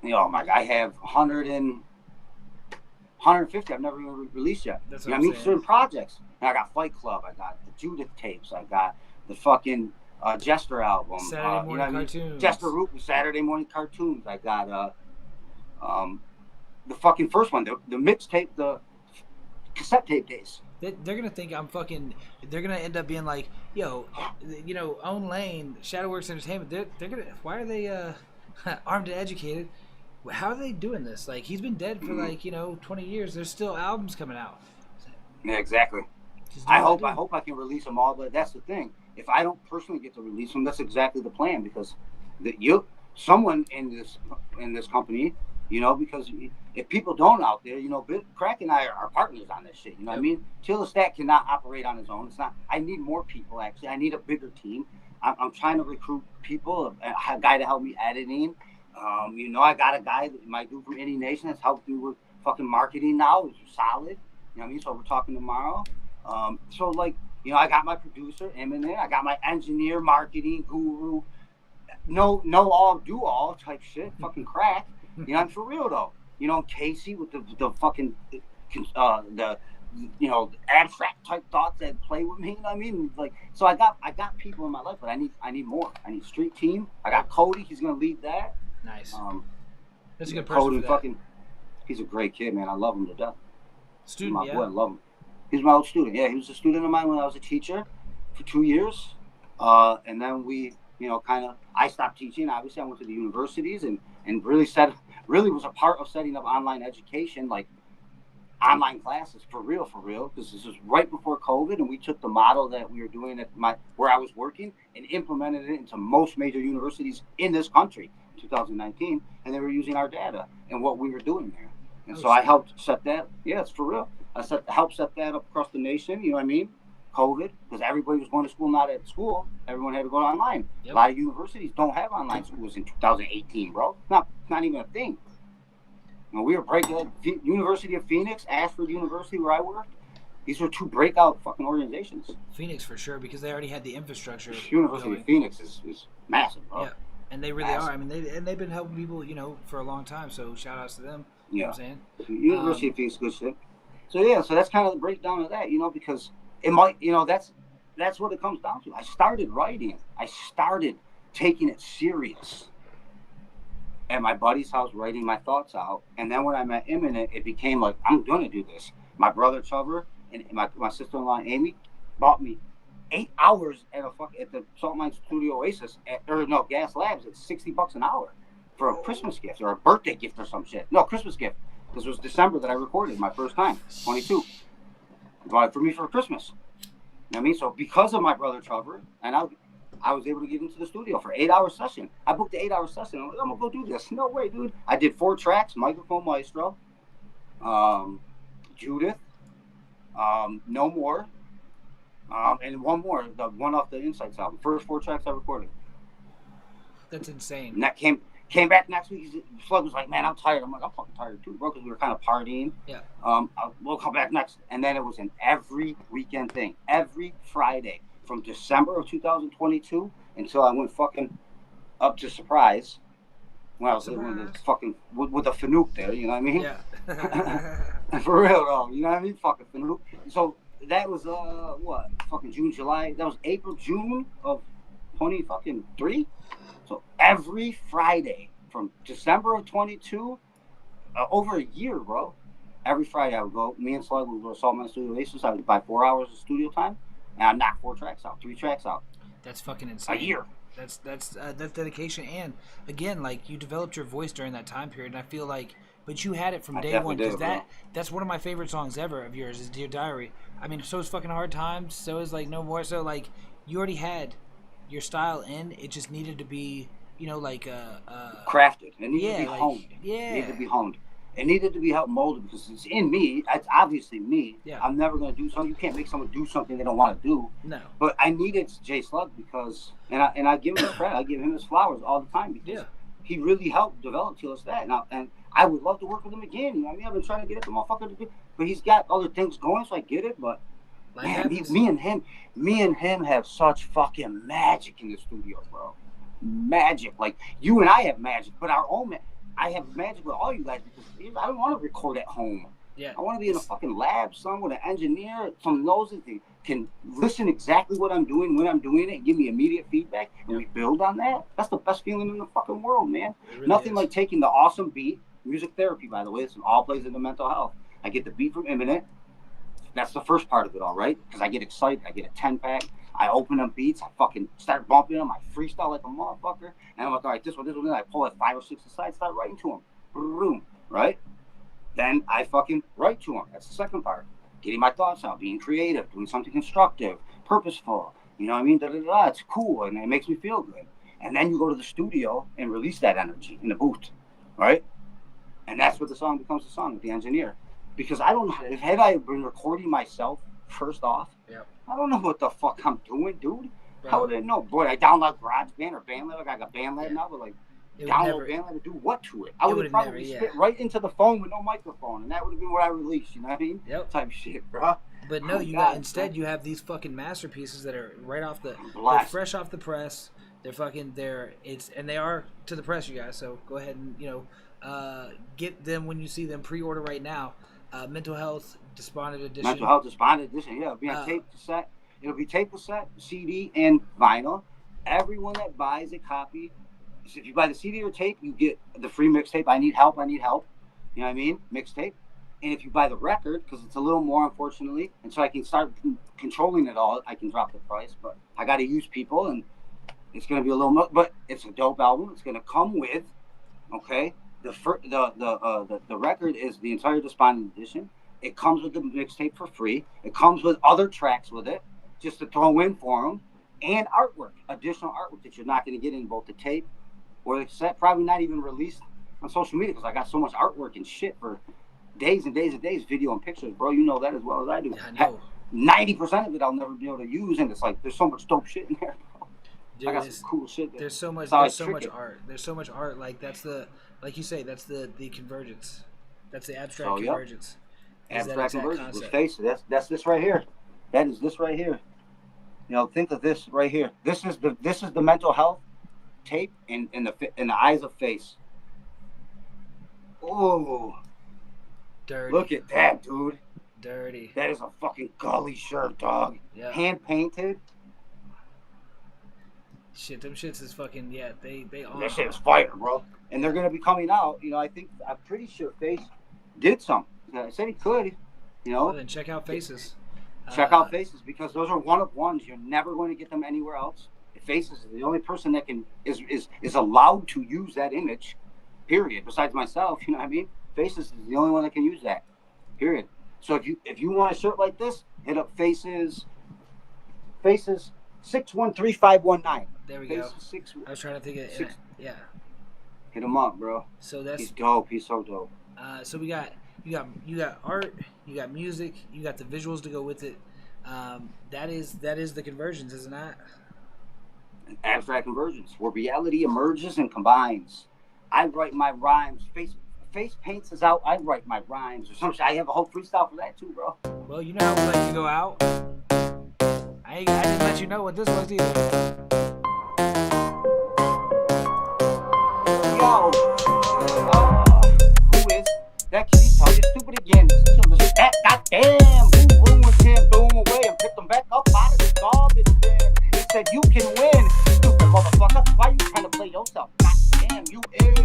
Oh my God, I have 150 I've never even released yet. That's what I'm saying. Certain projects. And I got Fight Club. I got the Judith tapes. I got the fucking Jester album. Saturday morning cartoons. Jester Root with Saturday morning cartoons. I got the fucking first one, the mixtape, the cassette tape days. They're gonna think I'm fucking. They're gonna end up being like, yo, Own Lane, SHxxTin Entertainment. They're gonna. Why are they armed and educated? How are they doing this? Like, he's been dead for like 20 years. There's still albums coming out. Yeah, exactly. I hope I can release them all, but that's the thing. If I don't personally get to release them, that's exactly the plan, because someone in this company, because if people don't out there, Crack and I are partners on this shit. You know what I mean? SHxTin cannot operate on his own. It's not. I need more people, actually. I need a bigger team. I'm trying to recruit people, a guy to help me editing. I got a guy, my dude from Indie Nation, that's helped me with fucking marketing now. It's solid. You know what I mean? So we're talking tomorrow. I got my producer, Eminem. I got my engineer, marketing guru. No, all do all type shit. Fucking Crack. I'm for real though. Casey with the fucking abstract type thoughts that play with me. You know what I mean? Like, so I got people in my life, but I need more. I need street team. I got Cody. He's gonna lead that. Nice. That's a good person. Cody, he's a great kid, man. I love him to death. Student, my boy, I love him. He's my old student. Yeah, he was a student of mine when I was a teacher for 2 years. And then I stopped teaching. Obviously, I went to the universities and really was a part of setting up online education, like online classes for real, because this was right before COVID, and we took the model that we were doing at where I was working and implemented it into most major universities in this country in 2019, and they were using our data and what we were doing there. And so I helped set that. Yeah, it's for real. I helped set that up across the nation. You know what I mean? COVID, because everybody was going to school, not at school. Everyone had to go online. Yep. A lot of universities don't have online schools in 2018, bro. Not even a thing. We were breaking University of Phoenix, Ashford University, where I worked. These were two breakout fucking organizations. Phoenix for sure, because they already had the infrastructure. University of Phoenix is massive, bro. Yeah, and they really are. I mean, they've been helping people, for a long time. So shout outs to them. You know what I'm saying? University of Phoenix, good shit. So that's kind of the breakdown of that, because it might, that's what it comes down to. I started writing. I started taking it serious at my buddy's house, writing my thoughts out. And then when I met Eminem, it became like, I'm going to do this. My brother Trevor and my sister-in-law Amy bought me 8 hours at the Salt Mine Studio Oasis Gas Labs at $60 an hour for a Christmas gift or a birthday gift or some shit. No, Christmas gift. This was December that I recorded my first time, 22. Bought it for me for Christmas. You know what I mean? So because of my brother Trevor, and I was able to get into the studio for 8-hour session. I booked the 8-hour session. I'm like, I'm gonna go do this. No way, dude. I did 4 tracks: Microphone Maestro, Judith, No More, and one more, the one off the Insights album. First 4 tracks I recorded. That's insane. And that came back next week. Slug was like, man, I'm tired. I'm like, I'm fucking tired too, bro, because we were kind of partying. Yeah. We'll come back next. And then it was an every weekend thing, every Friday from December of 2022 until I went fucking up to Surprise when I was living with the fucking with a Fanuc there. You know what I mean? Yeah. For real though. You know what I mean? Fucking Fanuc. So that was fucking June, July. That was April, June of 2023. So every Friday from December of 22, over a year, bro. Every Friday I would go. Me and Slug would go to Salt Mine Studio Oasis. I would buy 4 hours of studio time, and I'd knock 4 tracks out, 3 tracks out. That's fucking insane. A year. That's dedication, and again, like, you developed your voice during that time period, and I feel like, but you had it from day one, because that's one of my favorite songs ever of yours is Dear Diary. I mean, so is fucking Hard Times, so is like No More. So like, you already had your style in. It just needed to be, crafted. It needed to be honed. Yeah. It needed to be honed. It needed to be helped molded because it's in me. It's obviously me. Yeah. I'm never going to do something. You can't make someone do something they don't want to do. No. But I needed Jay Slug because, and I give him his credit. I give him his flowers all the time because he really helped develop SHxTin. And I would love to work with him again. You know what I mean? I've been trying to get the motherfucker to do, but he's got other things going, so I get it. But man, me and him have such fucking magic in the studio, bro. Magic. Like, you and I have magic, but our own I have magic with all you guys because I don't want to record at home. Yeah. I want to be in a fucking lab, son, with an engineer, some knows that can listen exactly what I'm doing when I'm doing it, give me immediate feedback, and we build on that. That's the best feeling in the fucking world, man. Really Nothing like taking the awesome beat, music therapy, by the way. This all plays into mental health. I get the beat from Imminent. That's the first part of it all, right? Because I get excited. I get a 10-pack. I open up beats. I fucking start bumping them. I freestyle like a motherfucker. And I'm like, all right, this one. And I pull like 5 or 6 aside, start writing to them. right? Then I fucking write to them. That's the second part. Getting my thoughts out, being creative, doing something constructive, purposeful. You know what I mean? It's cool, and it makes me feel good. And then you go to the studio and release that energy in the booth, right? And that's what the song becomes a song with the engineer. Because I don't know, had I been recording myself first off, I don't know what the fuck I'm doing, dude. Bro. How would I know? Boy, I download GarageBand or BandLab. I got BandLab now, but like, download BandLab to do what to it? I would have probably spit right into the phone with no microphone, and that would have been what I released, you know what I mean? Type shit, bro. But no, instead you have these fucking masterpieces that are right off the, they're fresh off the press. They're fucking, and they are to the press, you guys. So go ahead and, get them when you see them. Pre-order right now. Mental Health Despondent Edition. Mental Health Despondent Edition, yeah. It'll be on tape, cassette. It'll be tape, cassette, CD, and vinyl. Everyone that buys a copy, if you buy the CD or tape, you get the free mixtape. I need help. You know what I mean? Mixtape. And if you buy the record, because it's a little more, unfortunately, and so I can start controlling it all, I can drop the price. But I got to use people, and it's going to be a little more. But it's a dope album. It's going to come with, okay, the record is the entire Despondent Edition. It comes with the mixtape for free. It comes with other tracks with it, just to throw in for them, and artwork, additional artwork that you're not going to get in both the tape or the cassette. Probably not even released on social media because I got so much artwork and shit for days and days and days, video and pictures, bro. You know that as well as I do. I know. 90% of it I'll never be able to use, and it's like there's so much dope shit in there, bro. Dude, I got some cool shit there. There's so much art. There's so much art. Like that's like you say, that's the convergence. That's the abstract convergence. Abstract convergence. Let's face it. That's this right here. That is this right here. Think of this right here. This is the Mental Health tape in the eyes of face. Oh. Dirty. Look at that, dude. Dirty. That is a fucking gully shirt, dog. Yeah. Hand painted. Shit, them shits is fucking, they are. That shit is fire, bro. And they're gonna be coming out. I'm pretty sure Face did something. I said he could. Well, then check out Faces. Check out Faces, because those are one of ones. You're never going to get them anywhere else. Faces is the only person that is allowed to use that image. Period. Besides myself, you know what I mean? Faces is the only one that can use that. Period. So if you want a shirt like this, hit up Faces 613519. There we go. I was trying to think of it. Yeah. Hit him up, bro. So he's dope. He's so dope. So we got you got art, you got music, you got the visuals to go with it. That is the convergence, isn't that? Abstract convergence, where reality emerges and combines. I write my rhymes. Face paints is out. I write my rhymes or something. I have a whole freestyle for that too, bro. Well, you know how we like to go out. I didn't let you know what this was either. Yo, who is that kid? He's talking stupid again. That goddamn, who ruined him, threw him away, and picked him back up out of the garbage bin. He said you can win, stupid motherfucker. Why you trying to play yourself? Goddamn, you is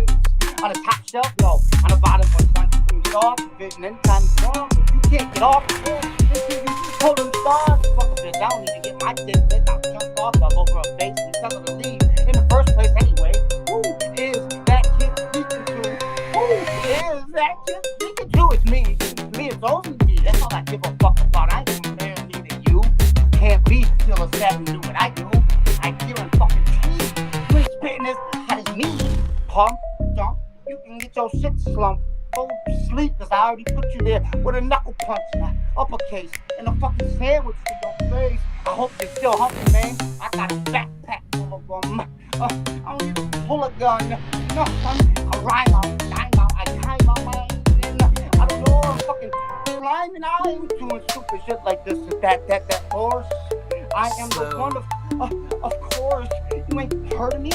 on the top shelf, no. On the bottom one, son, you can get off of it, and anytime you want, but you can't get off of it. Until you pull them stars, fuck it down, need to get my dick lit out, turned off all over a face, and tell her to leave in the first place anyway. Who is that kid speaking to? Who is that kid speaking to? It's me. Me, it's only me. That's all I give a fuck about. I ain't comparing me to you. Can't be still a seven do what I do. I fucking teeth. You ain't spitting as hot as me. Pump, dump. You can get your shit slumped. Go to sleep, cause I already put you there with a knuckle punch and an uppercase and a fucking sandwich to your face. I hope you're still hungry, man. I got a backpack full of them. I don't even pull a gun. No, son. I rhyme out, dime out, I time out my and I don't know, I'm fucking climbing. I ain't doing stupid shit like this and that course. I am the one of course. You ain't heard of me?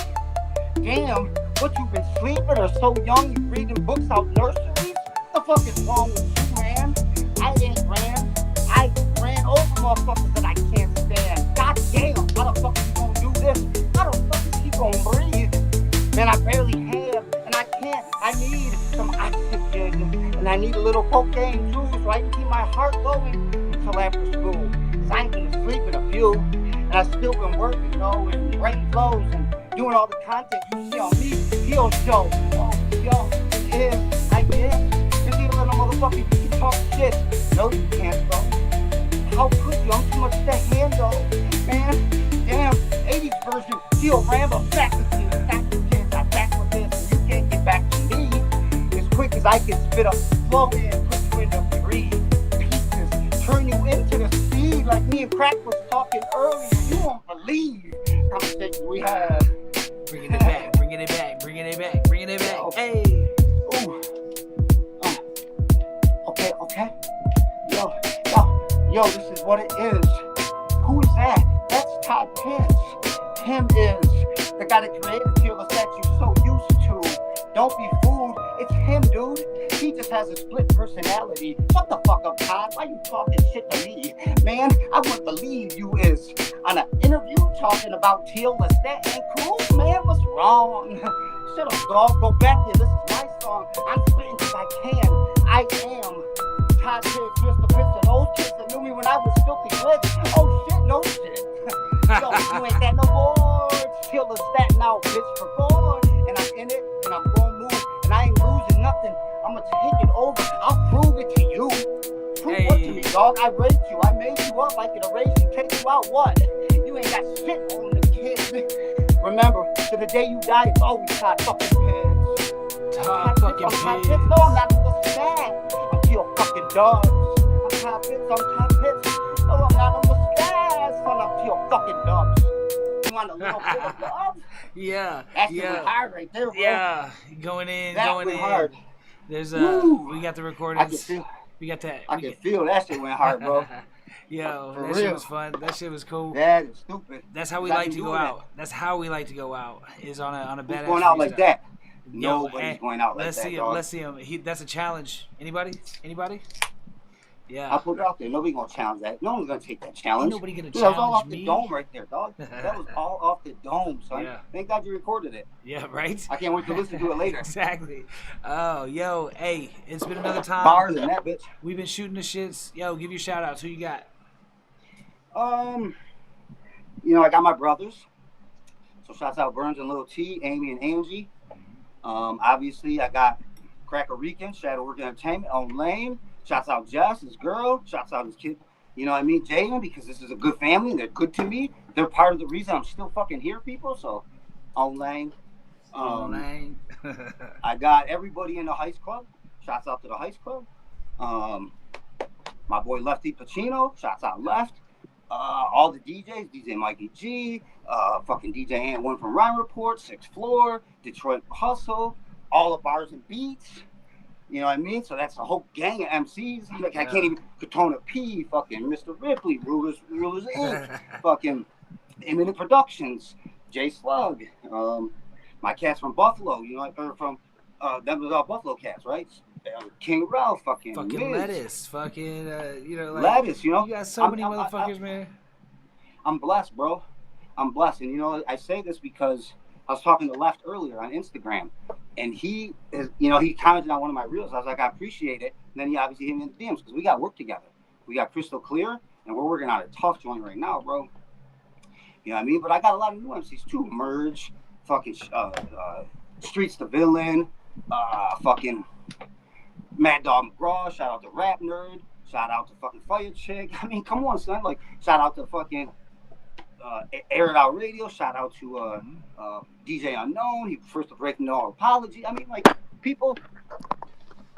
Damn. What, you been sleeping or so young you reading books out nurseries? The fuck is wrong with you, man? I ain't ran. I ran over motherfuckers that I can't stand. God damn, how the fuck you gonna do this? How the fuck is he gonna breathe? Man, I barely have, and I can't. I need some oxygen, and I need a little cocaine too, so I can keep my heart going until after school. Cause I ain't been asleep in a few, and I still been working, and brain flows, and doing all the content you see on me, Heal Show. Oh, yo, him. man. Just even let a motherfucker keep talking shit. No, you can't, bro. How could you? I'm too much to handle, man. Damn, 80s version, Steel Rambo, back with you, back with kids, I'm back with this, and you can't get back to me. As quick as I can spit up, flow in, put you in the 3 pieces, turn you into the seed, like me and Crack was talking earlier. You won't believe how much that we have. Bringing it back, bringing it back, bringing it back, bringing it back. Yo. Hey. Ooh. Okay. Yo, this is what it is. Who is that? That's Todd Pitts. Him is the guy that created Fearless that you're so used to. Don't be fooled. It's him, dude. He just has a split personality. Shut the fuck up, Todd. Why you talking shit to me? Man, I wouldn't believe you is on an interview talking about Fearless. That ain't cool, man. What's wrong? Shut up, dog. Go back there. This is my song. I'm spitting because I can. I am Todd Pitts, Mr. Pitts, and old kids that knew me when I was filthy glitch. Oh shit, no shit. Yo, you ain't got no boards. Fearless that now, bitch, for board. And I'm in it, and I'm gonna move, and I ain't losing nothing. I'ma take it over. I'll prove it to you. Prove what to me, dog? I raped you. I made you up. I could erase you, take you out. What? You ain't got shit on the kid. Remember, to the day you die, it's always Todd fucking Pitts. Todd fucking Pitts. Pitts. No, I'm not the sad. I'm your fucking dog. I'm Todd Pitts. I'm Todd Pitts. No, I'm not on the sad. Son, I'm your fucking dubs. You want a little bit of love? Yeah. That shit went hard right there, bro. Yeah. Going in, That going went in. hard. There's Woo. we got the I can recordings. feel. We got that. I can feel that shit went hard, bro. Yo, For that shit real. was fun. That shit was cool. That is stupid. That's how we I've like been to go doing out. That's how we like to go out. Is on a Who's badass. going out like freestyle. that? Yo, Nobody's going out like let's that, see him. dog. Let's see him. That's a challenge. Anybody? Yeah. I'll put it out there. Nobody gonna challenge that. No one's gonna take that challenge. Nobody gonna Dude, that was all challenge off me. the dome right there, dog. That was all off the dome, son. Yeah. Thank God you recorded it. Yeah, right? I can't wait to listen to it later. Exactly. Oh, yo, hey, it's been another time. Bars and that bitch. We've been shooting the shits. Yo, give your shout outs. Who you got? You know, I got my brothers. So shouts out Burns and Lil T, Amy and Angie. Obviously I got Cracker Rican, Shadow Work Entertainment on Lane. Shouts out Jess, his girl. Shouts out his kid. You know what I mean? Jaden, because this is a good family and they're good to me. They're part of the reason I'm still fucking here, people. So on Lane. Lane. I got everybody in the Heist Club. Shouts out to the Heist Club. My boy Lefty Pacino. Shouts out Left. All the DJs, DJ Mikey G, fucking DJ Ant One from Rhyme Report, Sixth Floor, Detroit Hustle, all the bars and beats. You know what I mean? So that's a whole gang of MCs. Like I can't even Katona P, fucking Mr. Ripley, Rulers Inc., fucking Imminent Productions, J Slug, my cats from Buffalo. You know, or from them was all Buffalo cats, right? King Ralph, fucking Miz. Lettuce, fucking you know, like Lettuce. You know, you got so many motherfuckers, man. I'm blessed, bro. I'm blessed. And, you know, I say this because I was talking to Left earlier on Instagram. And he is, you know, he commented on one of my reels. I was like, I appreciate it. And then he obviously hit me in the DMs because we got work together. We got crystal clear. And we're working on a tough joint right now, bro. You know what I mean? But I got a lot of new MCs too. Merge, fucking Streets the Villain, fucking Mad Dog McGraw. Shout out to Rap Nerd. Shout out to fucking Fire Chick. I mean, come on, son. Like, shout out to fucking Air It Out Radio. Shout out to DJ Unknown. He first to break no apology. I mean, like, people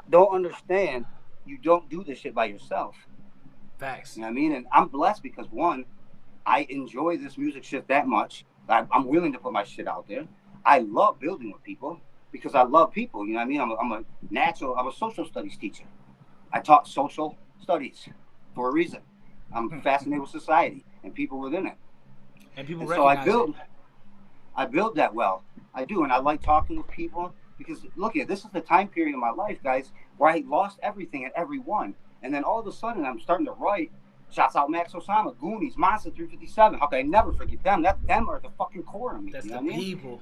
don't understand you don't do this shit by yourself. Facts. You know what I mean? And I'm blessed because, one, I enjoy this music shit that much. I'm willing to put my shit out there. I love building with people because I love people. You know what I mean? I'm a social studies teacher. I taught social studies for a reason. I'm fascinated with society and people within it. And people so I recognize build that well. I do, and I like talking with people because look at this is the time period in my life, guys, where I lost everything and everyone, and then all of a sudden I'm starting to write. Shouts out Max Osama, Goonies, Monster 357. How can I never forget them? Them are the fucking core of me. That's you know the what I mean? people.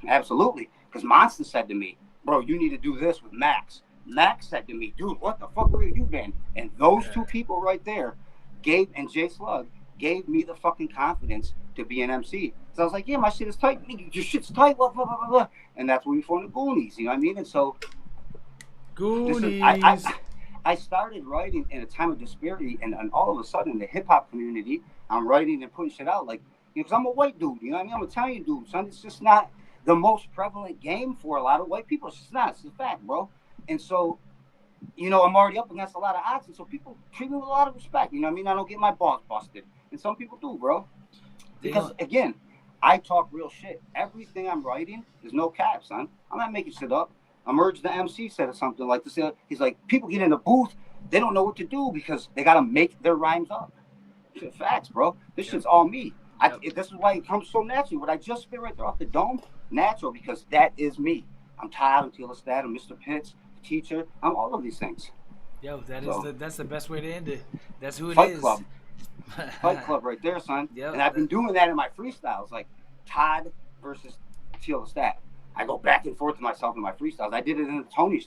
Absolutely, because Monster said to me, "Bro, you need to do this with Max." Max said to me, "Dude, what the fuck where you been?" And those two people right there, Gabe and J Slug, gave me the fucking confidence to be an MC. So I was like, yeah, my shit is tight. Nigga, your shit's tight, blah, blah, blah, blah, blah. And that's when we formed the Goonies, you know what I mean? And so Goonies. I started writing in a time of disparity, and all of a sudden, the hip hop community, I'm writing and putting shit out. Like, because I'm a white dude, you know what I mean? I'm an Italian dude, son. It's just not the most prevalent game for a lot of white people. It's just not. It's a fact, bro. And so, you know, I'm already up against a lot of odds, and so people treat me with a lot of respect. You know what I mean? I don't get my balls busted, and some people do, bro. Because again, I talk real shit. Everything I'm writing is no cap, son. I'm not making shit up. Emerge the MC said something like this. He's like, people get in the booth, they don't know what to do because they gotta make their rhymes up. Shit, facts, bro. This shit's all me. This is why it comes so naturally. What I just spit right there off the dome, natural, because that is me. I'm Todd, I'm Telestat, I'm Mr. Pitts, teacher. I'm all of these things. Yo, that's the best way to end it. That's who it Fight is. Club. Fight Club right there, son. Yep. And I've been doing that in my freestyles, like Todd versus Telestat. I go back and forth to myself in my freestyles. I did it in the Tony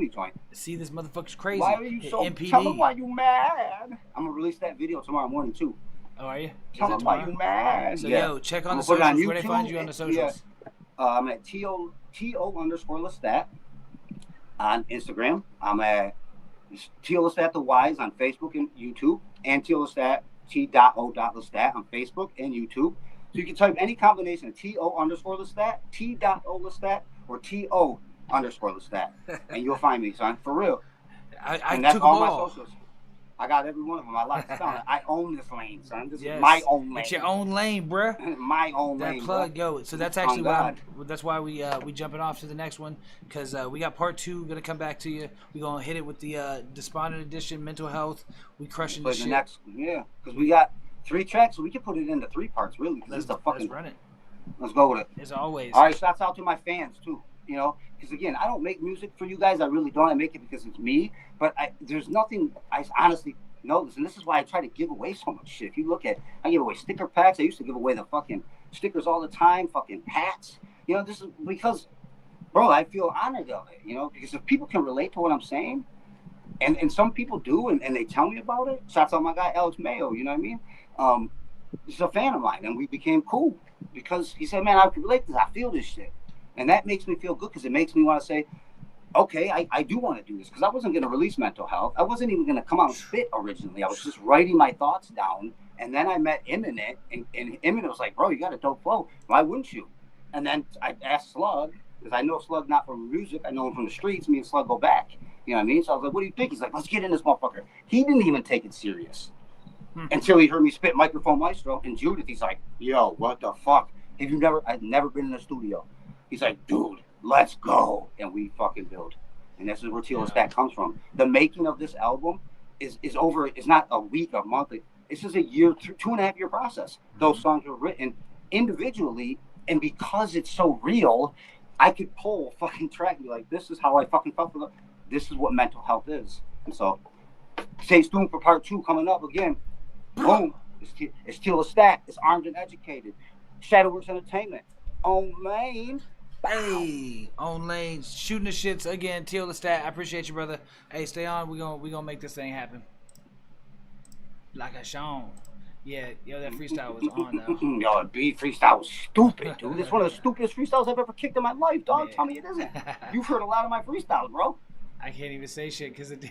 joint. See, this motherfucker's crazy. Why are you so? MPD. Tell me why you mad. I'm gonna release that video tomorrow morning too. Oh, are you? Tell me why you mad. So yeah. yo, check on the socials. Where they find you on the socials? Yeah. I'm at TO_Lestat on Instagram. I'm at Telestat the Wise on Facebook and YouTube, and Telestat T.O.Lestat on Facebook and YouTube. So you can type any combination of TO_Lestat, T.O.Lestat, or TO_Lestat, and you'll find me, son. For real. I that's took all them my all. socials. I got every one of them. I locked it down. I own this lane, son. This is my own lane. It's your own lane, bruh. My own lane. That plug, bro. yo. So that's actually why that's why we jumping off to the next one, because we got part 2 gonna come back to you. We gonna hit it with the Despondent Edition, mental health. We crushing this shit. Next, yeah, because we got 3 tracks, so we can put it into 3 parts, really. Let's run it. Let's go with it. As always. All right, shouts out to my fans too. You know, because again, I don't make music for you guys. I really don't. I make it because it's me. But there's nothing. I honestly know this, and this is why I try to give away so much shit. If you look at, I give away sticker packs. I used to give away the fucking stickers all the time. Fucking hats. You know, this is because, bro, I feel honored of it. You know, because if people can relate to what I'm saying, and some people do, and they tell me about it. Shouts out my guy Alex Mayo. You know what I mean? He's a fan of mine, and we became cool because he said, "Man, I can relate to this. I feel this shit." And that makes me feel good because it makes me want to say, okay, I do want to do this, because I wasn't going to release Mental Health. I wasn't even going to come out and spit originally. I was just writing my thoughts down. And then I met Imminent, and Imminent was like, bro, you got a dope flow. Why wouldn't you? And then I asked Slug, because I know Slug not from music. I know him from the streets. Me and Slug go back. You know what I mean? So I was like, what do you think? He's like, let's get in this motherfucker. He didn't even take it serious until he heard me spit Microphone Maestro. And Judith, he's like, yo, what the fuck? I've never been in a studio. He's like, dude, let's go. And we fucking build. And this is where Telestat comes from. The making of this album is over. It's not a week, a month. It's just a year, 2.5 year process. Those songs were written individually. And because it's so real, I could pull a fucking track and be like, this is how I fucking felt for this is what mental health is. And so, stay tuned for part 2 coming up again. Boom. It's Telestat. It's Armed and Educated. Shadowworks Entertainment. On Lane. Hey, on lane, shooting the shits again. Telestat, I appreciate you, brother. Hey, stay on. We gonna make this thing happen. Like I shown. Yeah, yo, that freestyle was on though. Yo, the beat freestyle was stupid, dude. It's one of the stupidest freestyles I've ever kicked in my life, dog. Yeah. Tell me it isn't. You've heard a lot of my freestyles, bro. I can't even say shit because it.